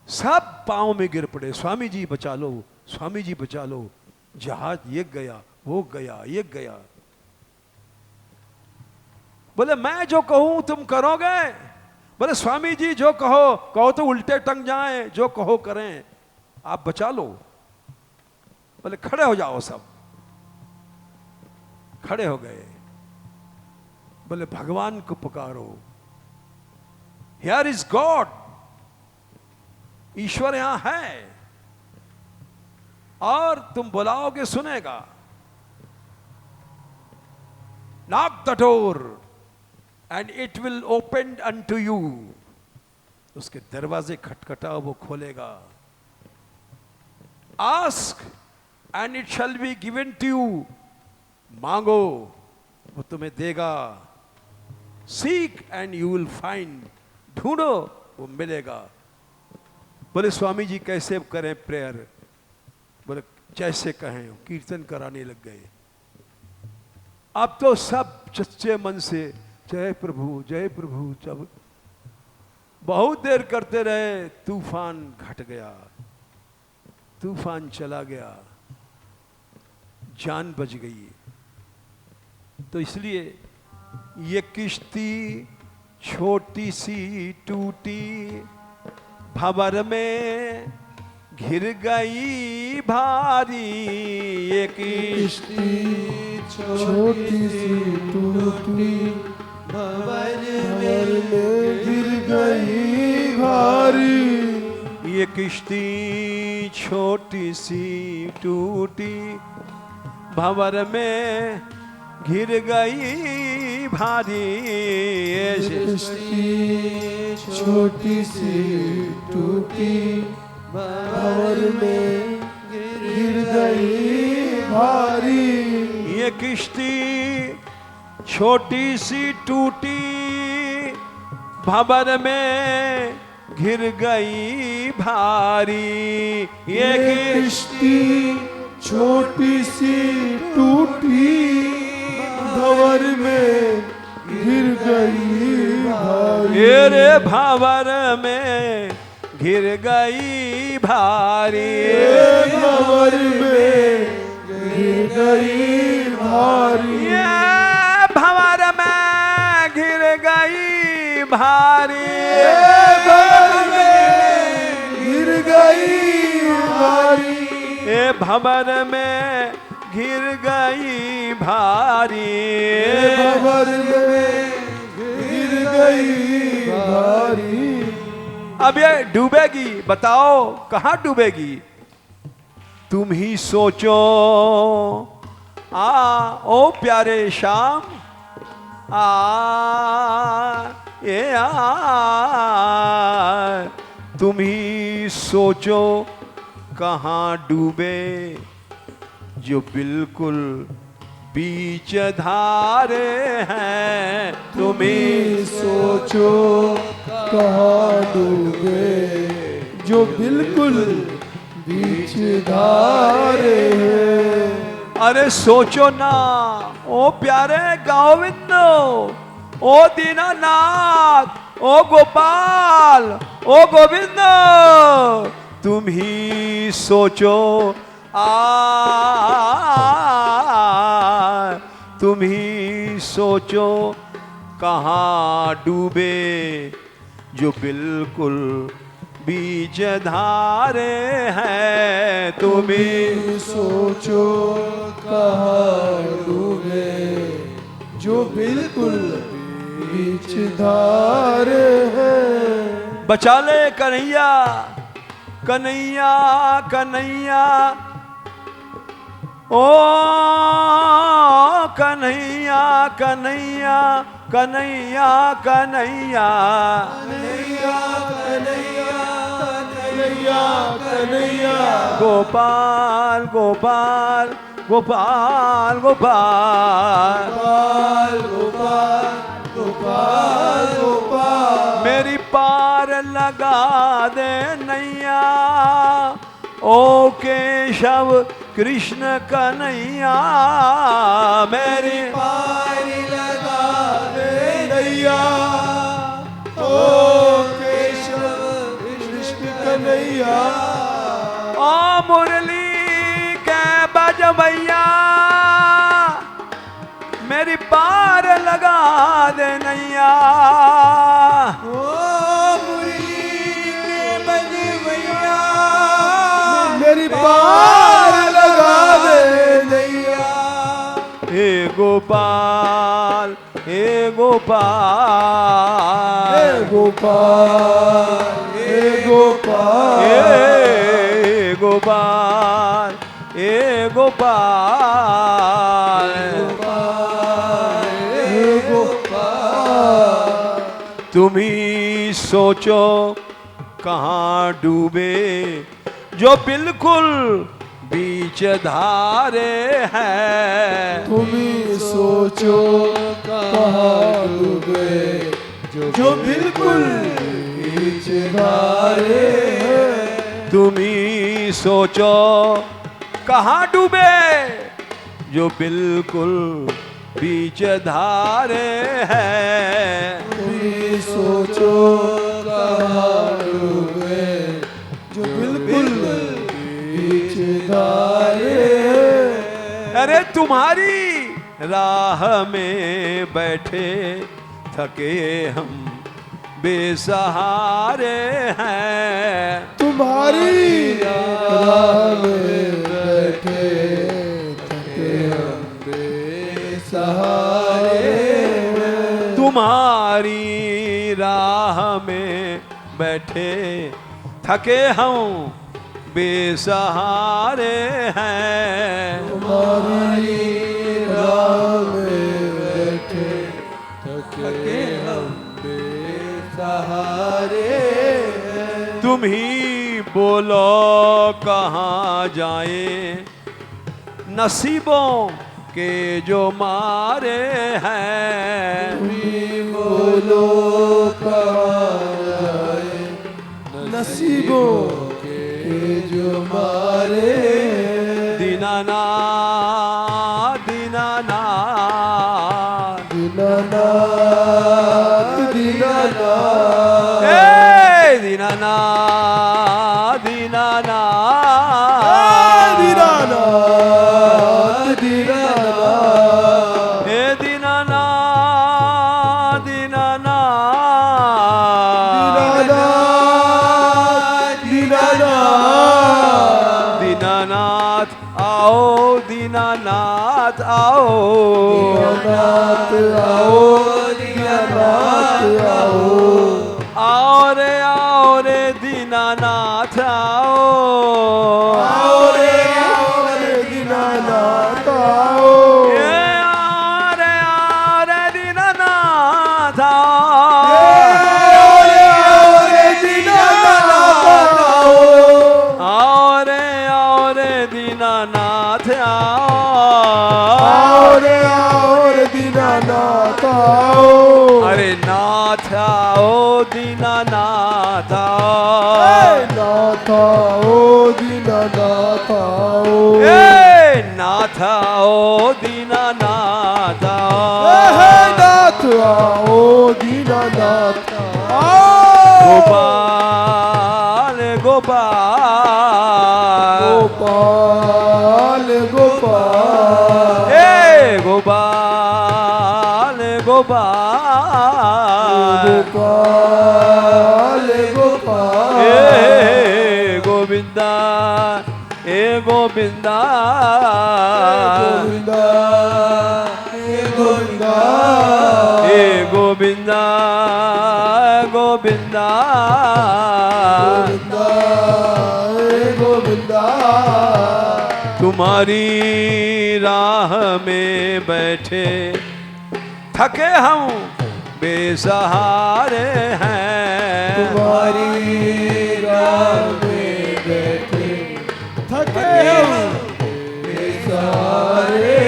सब पांव में गिर पड़े, स्वामी जी बचा लो, स्वामी जी बचा लो। जहाज ये गया, वो गया, ये गया। बोले मैं जो कहूं तुम करोगे? बोले स्वामी जी जो कहो, कहो तो उल्टे टंग जाएं, जो कहो करें, आप बचा लो। बोले खड़े हो जाओ। सब खड़े हो गए। बोले भगवान को पुकारो, हियर इज गॉड, ईश्वर यहां है और तुम बुलाओगे सुनेगा। Knock the door and it will open unto you. उसके दरवाजे खटखटाओ, वो खोलेगा। Ask and it shall be given to you. मांगो, वो तुम्हें देगा। Seek and you will find. ढूंढो, वो मिलेगा। बोले स्वामी जी कैसे करें प्रेयर? बोले जैसे कहें। कीर्तन कराने लग गए। अब तो सब सच्चे मन से जय प्रभु, जय प्रभु। जब बहुत देर करते रहे, तूफान घट गया, तूफान चला गया, जान बच गई। तो इसलिए ये किश्ती छोटी सी टूटी भंवर में घिर गई भारी ये किश्ती छोटी सी टूटी भंवर में गिर गई भारी। ये किश्ती छोटी सी टूटी भंवर में घिर गई भारी। किश्ती छोटी सी टूटी भंवर में गिर गई भारी। ये किश्ती छोटी सी टूटी भंवर में घिर गई भारी। ये किश्ती छोटी सी टूटी भंवर में गिर गई भारी। ये रे भंवर में घिर गई भारी। भंवर में गिर गई भारी। ये भंवर में घिर गई भारी। भंवर में गिर गई भारी। ये भंवर में घिर गई भारी। भंवर में गिर गई भारी। अब ये डूबेगी, बताओ कहाँ डूबेगी? तुम ही सोचो ओ प्यारे शाम तुम ही सोचो कहाँ डूबे जो बिल्कुल बीच धारे हैं। तुम ही सोचो कहाँ डूबे जो बिल्कुल बीच धारे हैं। अरे सोचो ना ओ प्यारे गोविंद, ओ दीनानाथ, ओ गोपाल, ओ गोविंद, तुम ही सोचो तुम ही सोचो कहाँ डूबे जो बिल्कुल बीच धारे हैं। तुम ही सोचो कहाँ डूबे जो बिल्कुल बीच धारे हैं। बचा ले कन्हैया कन्हैया कन्हैया ओ कन्हैया कन्हैया कन्हैया कन्हैया कन्हैया कन्हैया कन्हैया कन्हैया गोपाल गोपाल गोपाल गोपाल गोपाल गोपाल गोपाल गोपाल। मेरी पार लगा दे नैया ओ केशव कृष्ण कन्हैया। मेरी पार लगा दे नैया ओ केशव कृष्ण कन्हैया। ओ मुरली के बजवैया मेरी पार लगा दे नैया। ओ मुरली के बजवैया मेरी पार लगा दे नैया। हे गोपाल हे गोपाल हे गोपाल हे गोपाल हे गोपाल हे गोपाल हे गोपाल। तुम ही सोचो कहाँ डूबे जो बिल्कुल बीच धारे हैं। तुम ही सोचो कहाँ डूबे जो बिल्कुल बीच धारे हैं। तुम ही सोचो कहाँ डूबे जो बिल्कुल बीच धारे हैं। तुम ही सोचो कहाँ डूबे जो बिल्कुल बीच धारे हैं। अरे तुम्हारी राह में बैठे थके हम बेसहारे हैं। तुम्हारी राह में बैठे थके हम बेसहारे हैं। तुम्हारी राह में बैठे थके हम बेसहारे हैं। तुम्हारी राह में बैठे थके हम बेसहारे हैं। तुम ही बोलो कहाँ जाए नसीबों के जो मारे हैं। तुम ही बोलो कहाँ जाए नसीबों के जो मारे। दीनानाथ दीनानाथ दीनानाथ दीनानाथ हे दीनानाथ दीनानाथ दीनानाथ दीनानाथ हे दीनानाथ दीनानाथ दीनानाथ आओ दीनानाथ आओ दीनानाथ आओ दीनानाथ आओ आओ रे दीनानाथ आओ आओ रे दीनानाथ आओ आओ रे दीनानाथ आओ रे दीनानाथ आओ अरे नाथ आओ दीनानाथ नाथ आओ दीनानाथ आओ ए नाथ आओ दीनानाथ नाथ आओ दीनानाथ आओ गोपाल गोपाल गोपाल गोपाल ए गोपाल गोपाल गोपाल गोपाल ए गोविंदा ए गोविंदा गोविंदा हे गोविंदा ए गोविंदा गोविंदा गोविंदा हे गोविंदा तुम्हारी राह में बैठे थके हम बेसहारे हैं। तुम्हारी राह में बैठे थके हम बेसहारे हैं।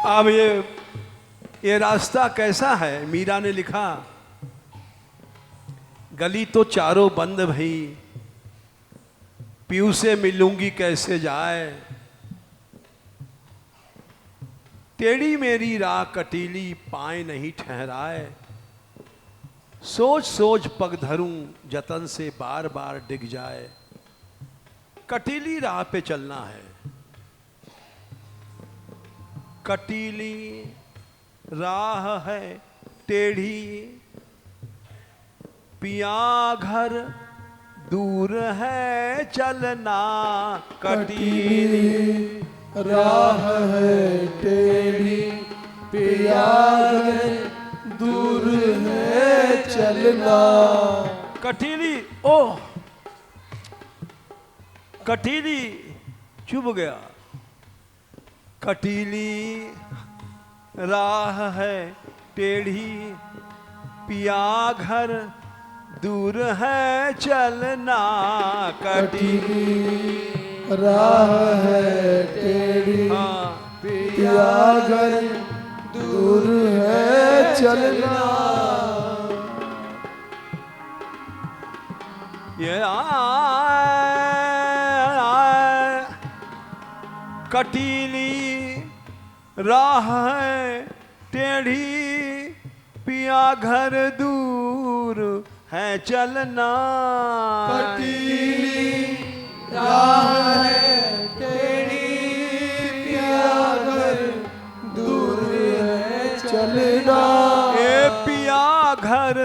अब ये रास्ता कैसा है? मीरा ने लिखा, गली तो चारों बंद भई, पीयू से मिलूंगी कैसे जाए, टेढ़ी मेरी राह कटीली पाए नहीं ठहराए, सोच सोच पग धरूं जतन से बार बार डिग जाए, कटीली राह पे चलना है। कटीली राह है टेढ़ी, पिया घर दूर है चलना, कटीली राह है टेढ़ी, पिया घर दूर है चलना। कटीली ओ कटीली चुभ गया। कटीली राह है टेढ़ी, पिया घर दूर है चलना कटी राह है टेढ़ी हाँ पिया घर दूर है चलना ये कटीली राह है टेढ़ी पिया घर दूर है चलना कटीली राह है टेढ़ी पिया घर दूर है चलना ए पिया घर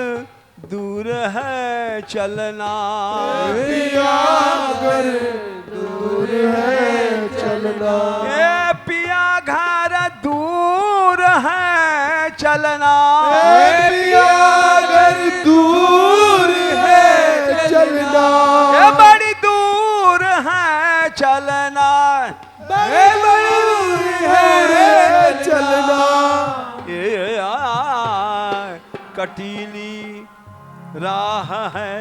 दूर है चलना पिया घर दूर है चलना ए पिया घर दूर है चलना पिया घर दूर है चलना ए बड़ी दूर है चलना बड़ी दूर है चलना ये कटीली राह है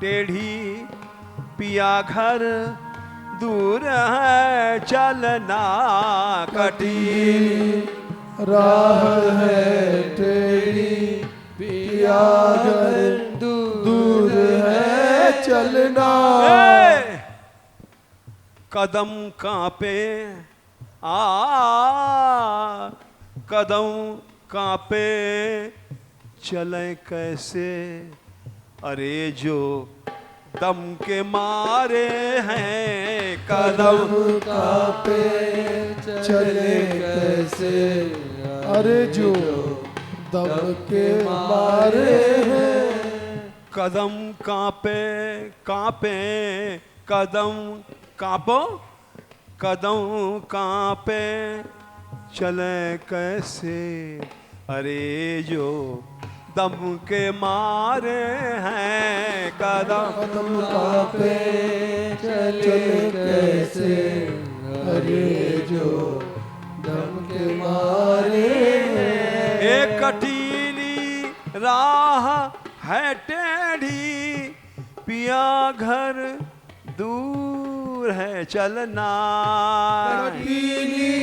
टेढ़ी पिया घर दूर है चलना कटीली राह है टेढ़ी पिया घर दूर है चलना कदम कांपे कदम कांपे चले कैसे अरे जो दम के मारे हैं कदम कांपे चले कैसे अरे जो दम के मारे हैं कदम कांपे कांपे कदम कांपो कदम कांपे चले कैसे अरे जो दम के मारे हैं कदम कांपे चले कैसे अरे जो दम के मारे एक कटीली राह है टेढ़ी पिया घर दूर है चलना कटीली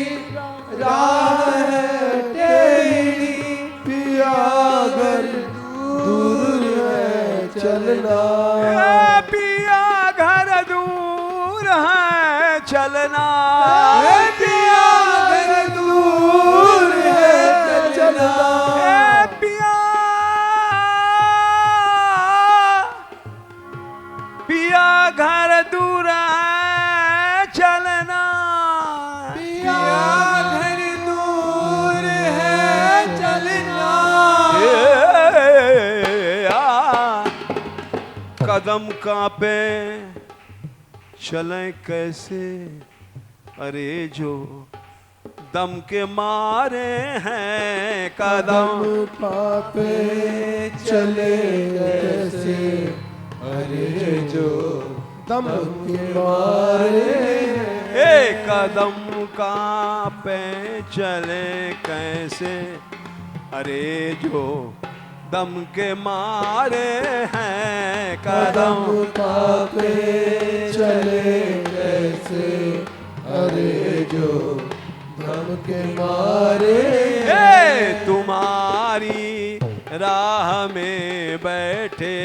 राह है टेढ़ी पिया घर दूर है चलना पिया घर दूर है चलना पिया घर दूर है चलना पिया पिया घर दूर है चलना पिया घर दूर है चलना कदम कांपे चले कैसे अरे जो दम के मारे हैं कदम पापे चले कैसे अरे जो दम के मारे कदम कांपे चले कैसे अरे जो दम के मारे हैं कदम पापे चले कैसे अरे जो दम के मारे तुम्हारी राह में बैठे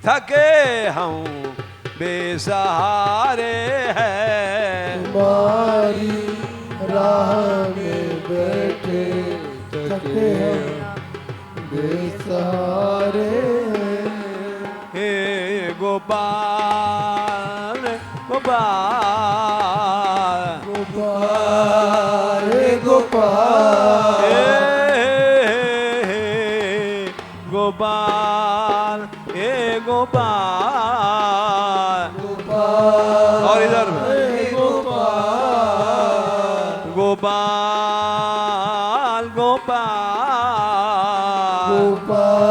थके हम बेसहारे हैं तुम्हारी राह में बैठे थके हम बेसहारे हे गोपाल गोपाल गोपाल गोपाल गोपाल हे गोपाल गोपाल और इधर गोपाल गोपाल गोपाल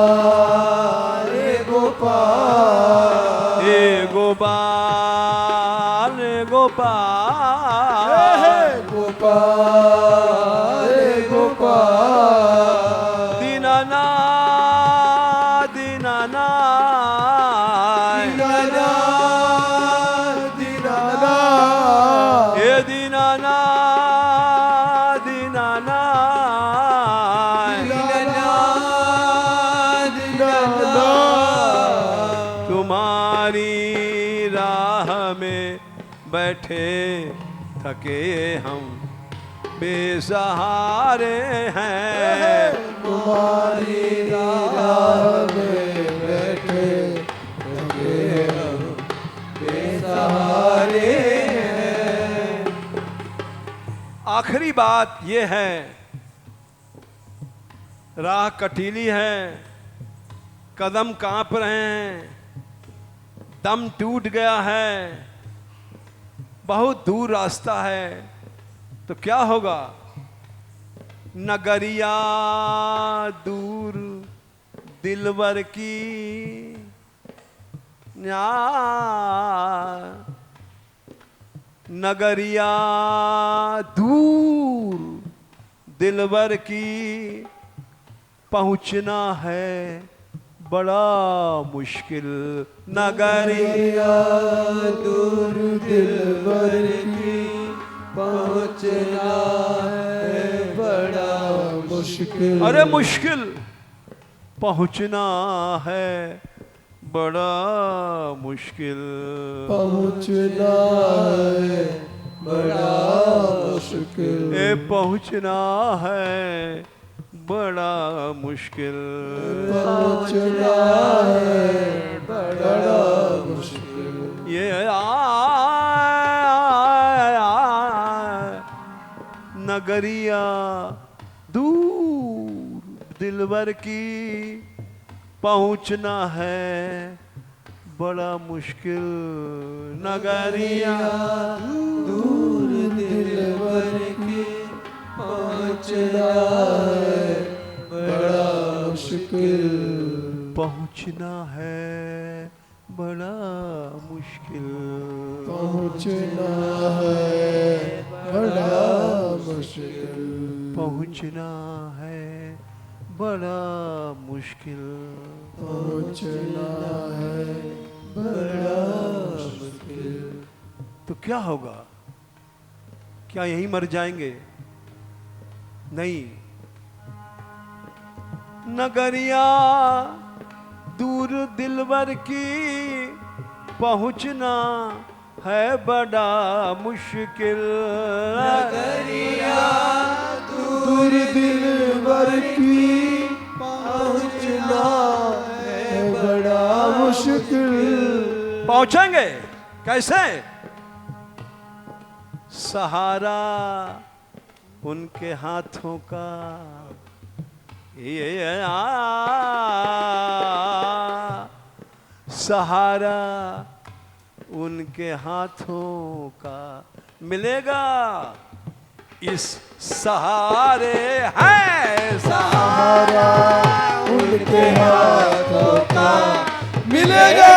गोपाल गोपाल हे गोपाल गोपाल गोपाल गोपाल दीनानाथ दीनानाथ बैठे थके हम बेसहारे हैं। तुम्हारी राह में बैठे थके हम बेसहारे हैं। आखिरी बात ये है, राह कटीली है, कदम कांप रहे हैं, दम टूट गया है, बहुत दूर रास्ता है, तो क्या होगा? नगरिया दूर दिलवर की नगरिया दूर दिलवर की पहुंचना है बड़ा मुश्किल। नगरिया दूर दिलबर की पहुँचना है बड़ा मुश्किल। अरे मुश्किल पहुंचना है बड़ा मुश्किल। पहुँचना है बड़ा मुश्किल। ए पहुंचना है बड़ा मुश्किल। पहुँचना है बड़ा मुश्किल। ये नगरिया दूर दिलवर की पहुंचना है बड़ा मुश्किल। नगरिया दूर दिलबर की पहुँचना है बड़ा मुश्किल। पहुंचना है बड़ा मुश्किल। पहुँचना है बड़ा मुश्किल। पहुंचना है बड़ा मुश्किल। पहुँचना है बड़ा मुश्किल। तो क्या होगा? क्या यहीं मर जाएंगे? नहीं, नगरिया दूर दिलवर की पहुंचना है बड़ा मुश्किल। नगरिया दूर दिलबर की पहुँचना है बड़ा मुश्किल। पहुंचेंगे कैसे? सहारा उनके हाथों का ये सहारा उनके हाथों का मिलेगा। इस सहारे है सहारा उनके हाथों का मिलेगा।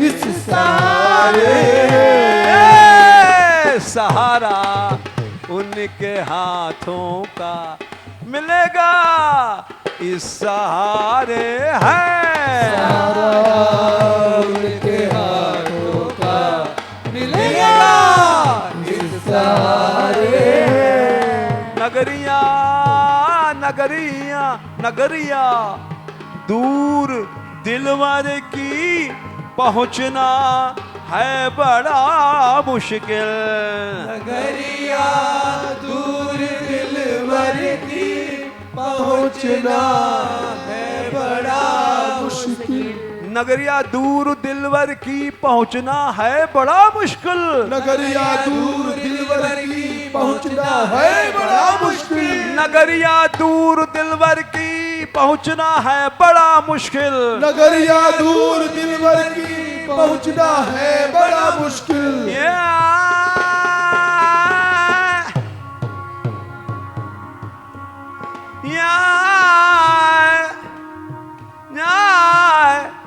इस सहारे सहारा उनके हाथों का मिलेगा। इस सहारे है सहारा उनके हाथों का मिलेगा। इस सहारे नगरिया नगरिया नगरिया दूर दिलवर की पहुंचना है बड़ा मुश्किल। नगरिया दूर दिलबर की पहुँचना है बड़ा मुश्किल। नगरिया दूर दिलवर की पहुंचना है बड़ा मुश्किल। नगरिया दूर दिलबर की पहुँचना है बड़ा मुश्किल। नगरिया दूर दिलवर की पहुंचना है बड़ा मुश्किल। नगरिया दूर दिलबर की पहुँचना है बड़ा मुश्किल।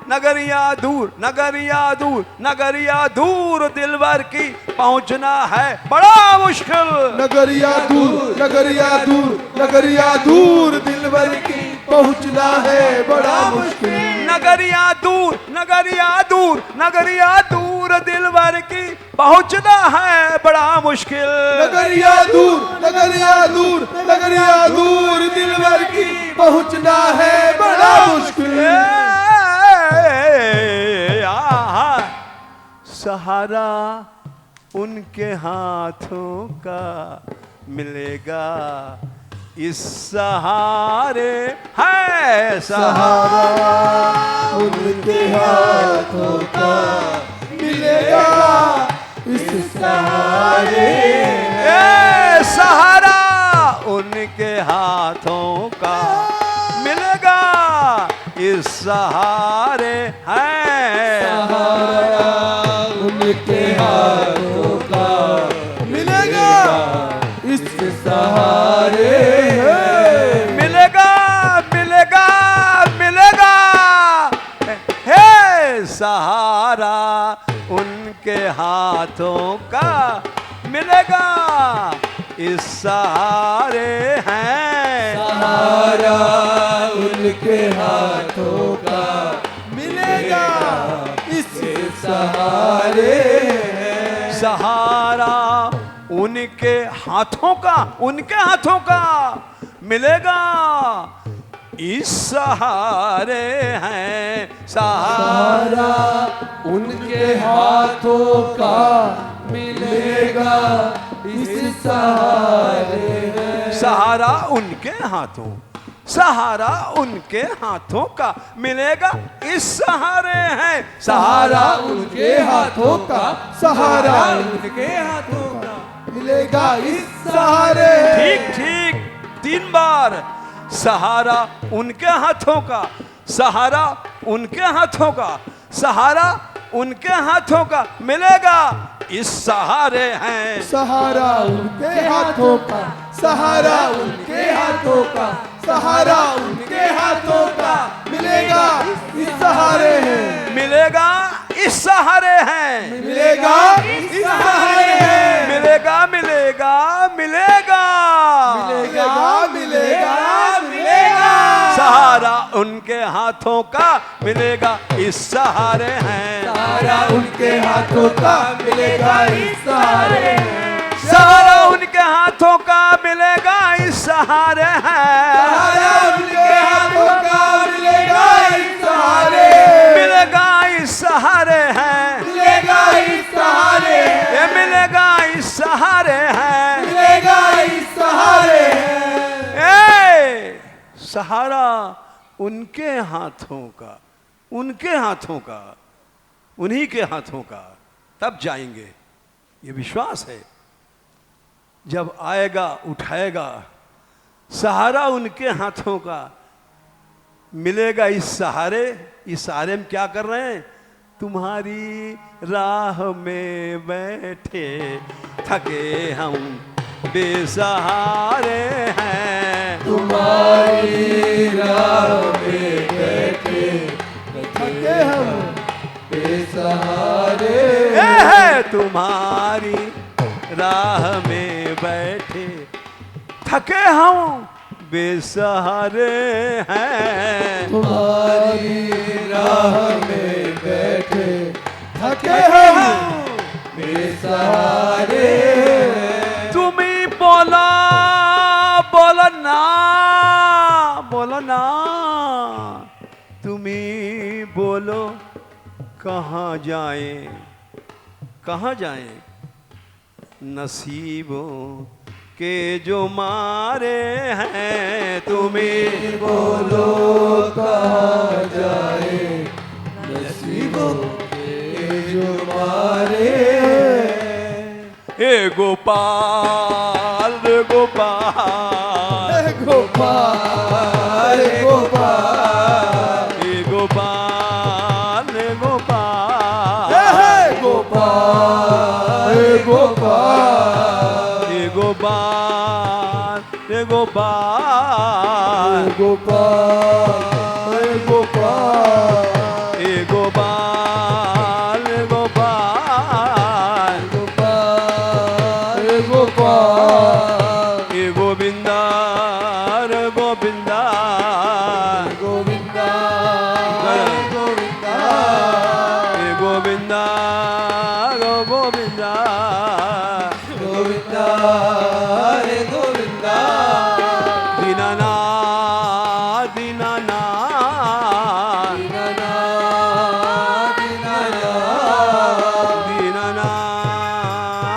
नगरिया दूर नगरिया दूर नगरिया दूर दिलवर की पहुंचना है बड़ा मुश्किल। नगरिया दूर नगरिया दूर नगरिया दूर दिलबर की पहुँचना है बड़ा मुश्किल। नगरिया दूर नगरिया दूर नगरिया दूर दिलवर की पहुंचना है बड़ा मुश्किल। नगरिया दूर नगरिया दूर नगरिया दूर दिलबर की पहुँचना है बड़ा मुश्किल। सहारा उनके हाथों का मिलेगा इस सहारे है सहारा उनके हाथों का मिलेगा इस सहारे ए सहारा उनके हाथों का मिलेगा इस सहारे है सहारा उनके हाथों का मिलेगा इस सहारे मिलेगा मिलेगा मिलेगा हे सहारा उनके हाथों का मिलेगा इस सहारे हैं सहारा उनके हाथों का मिलेगा इस सहारे सहारा उनके हाथों का मिलेगा इस सहारे हैं सहारा उनके हाथों का मिलेगा इस सहारे सहारा उनके हाथों का मिलेगा इस सहारे हैं सहारा उनके हाथों का सहारा उनके हाथों का मिलेगा इस सहारे ठीक ठीक 3 बार सहारा उनके हाथों का सहारा उनके हाथों का सहारा उनके हाथों का मिलेगा इस सहारे हैं सहारा उनके हाथों का सहारा उनके हाथों का सहारा उनके हाथों का मिलेगा इस सहारे हैं मिलेगा इस सहारे हैं मिलेगा इस सहारे हैं मिलेगा मिलेगा मिलेगा मिलेगा मिलेगा मिलेगा सहारा उनके हाथों का मिलेगा इस सहारे हैं सहारा उनके हाथों का मिलेगा इस सहारे हैं सहारा उनके हाथों का मिलेगा इस सहारे हैं सहारा उनके हाथों का मिलेगा इस सहारे मिलेगा इस सहारे हैं मिलेगा इस सहारे ये मिलेगा इस सहारे हैं मिलेगा इस सहारे ए सहारा उनके हाथों का उन्हीं के हाथों का तब जाएंगे ये विश्वास है जब आएगा उठाएगा सहारा उनके हाथों का मिलेगा इस सहारे में क्या कर रहे हैं तुम्हारी राह में बैठे थके हम बेसहारे हैं तुम्हारी राह में बैठे थके हम बेसहारे है तुम्हारी राह में बैठे थके हम बेसहारे हैं तुम्हारी राह में बैठे थके हम बेसहारे तुम ही बोला तुम ही बोलो कहाँ जाएं नसीबों के जो मारे हैं तुम्हें बोलो कहाँ जाए नसीबों के जो मारे हे गोपाल गोपाल हे गोपाल गोपाल हे गोपाल गोपाल हे गोपाल गोपाल हे गोपाल हे गोपाल गोपाल गोपाल हे गोपाल गोपाल गोपाल गोपाल हे गोविंदा रे गोविंदा गोविंदा गोविंदा हे गोविंदा गोविंदा गोविंदा रे गोविंदा दीनानाथ दीनानाथ दीनानाथ दीनानाथ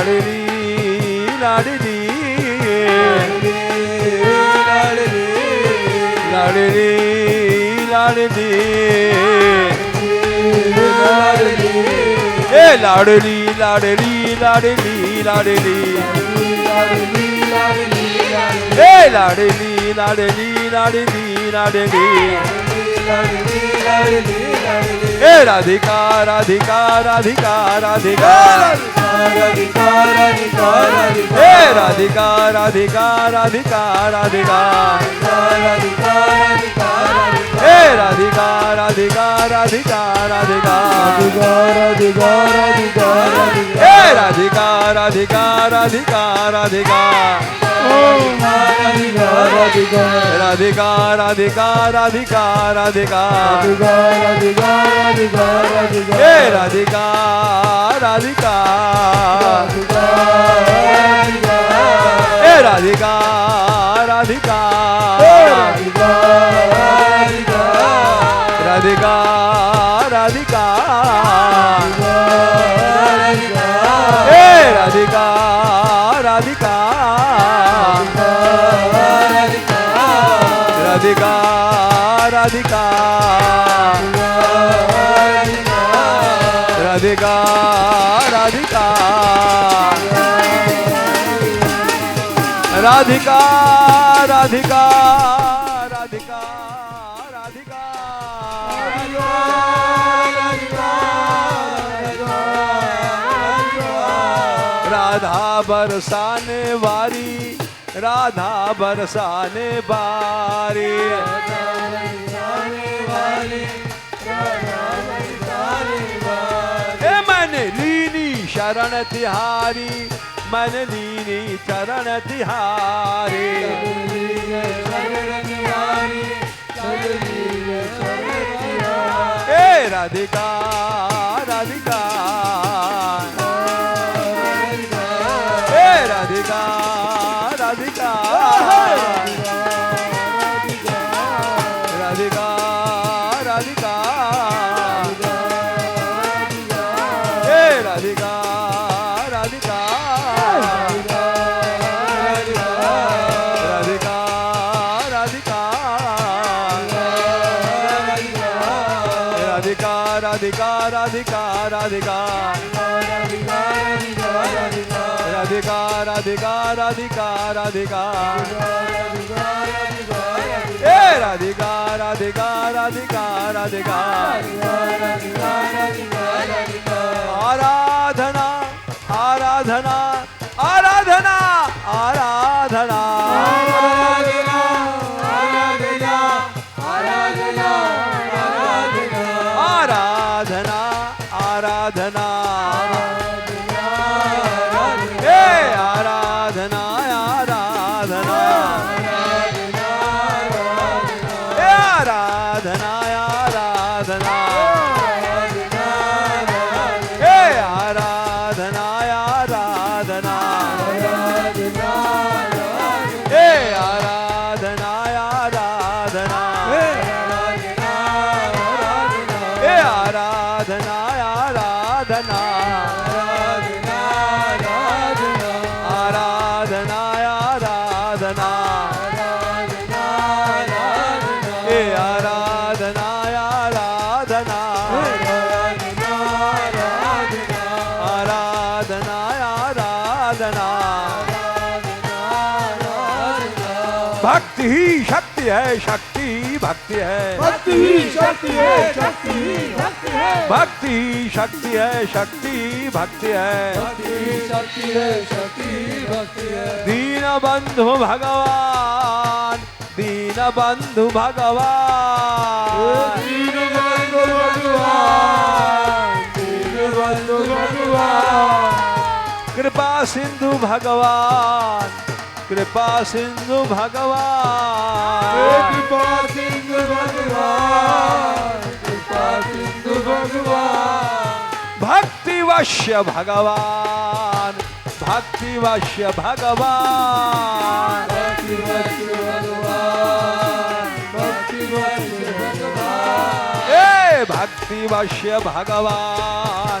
लाडली लाडली लाडली लाडली ए लाडली लाडली लाडली लाडली ए लाडली लाडली लाडली लाडली ए राधिका राधिका राधिका राधिका ए राधिका राधिका राधिका राधिका ए राधिका राधिका राधिका राधिका ए राधिका राधिका राधिका राधिका राधिका राधिका राधिका राधिका हे राधिका राधिका हे राधिका राधिका राधिका राधिका हे राधिका राधिका राधिका राधिका राधिका राधिका राधिका राधिका राधिका राधिका राधा बरसाने वाली राधा बरसाने बारी ए मन लीनी शरण तिहारी मन लीनी चरण तिहारी ए राधिका राधिका ए राधिका राधिका राधिका राधिका हे राधिका राधिका राधिका राधिका राधिका राधिका राधिका राधिका राधिका राधिका राधिका राधिका ए राधिका राधिका राधिका राधिका आराधना आराधना आराधना आराधना आराधना आराधना हे आराधना आराधना हे आराधना आराधना हे आराधना आराधना हे आराधना आराधना हे आराधना आराधना आराधना आराधना हे आराधना आराधना आराधना आराधना भक्ति ही शक्ति है शक्ति भक्ति है भक्ति ही शक्ति है शक्ति ही भक्ति है भक्ति शक्ति है शक्ति भक्ति है भक्ति शक्ति है शक्ति भक्ति है दीन बंधु भगवान दीन बंधु भगवान दीन बंधु भगवान दीन बंधु भगवान कृपा सिंधु भगवान कृपा सिंधु भगवान कृपा सिंधु भगवान कृपा सिंधु भगवान भक्ति वश्य भगवान भक्ति वश्य भगवान भक्ति वश्य भगवान भक्ति वश्य भगवान ए भक्ति वश्य भगवान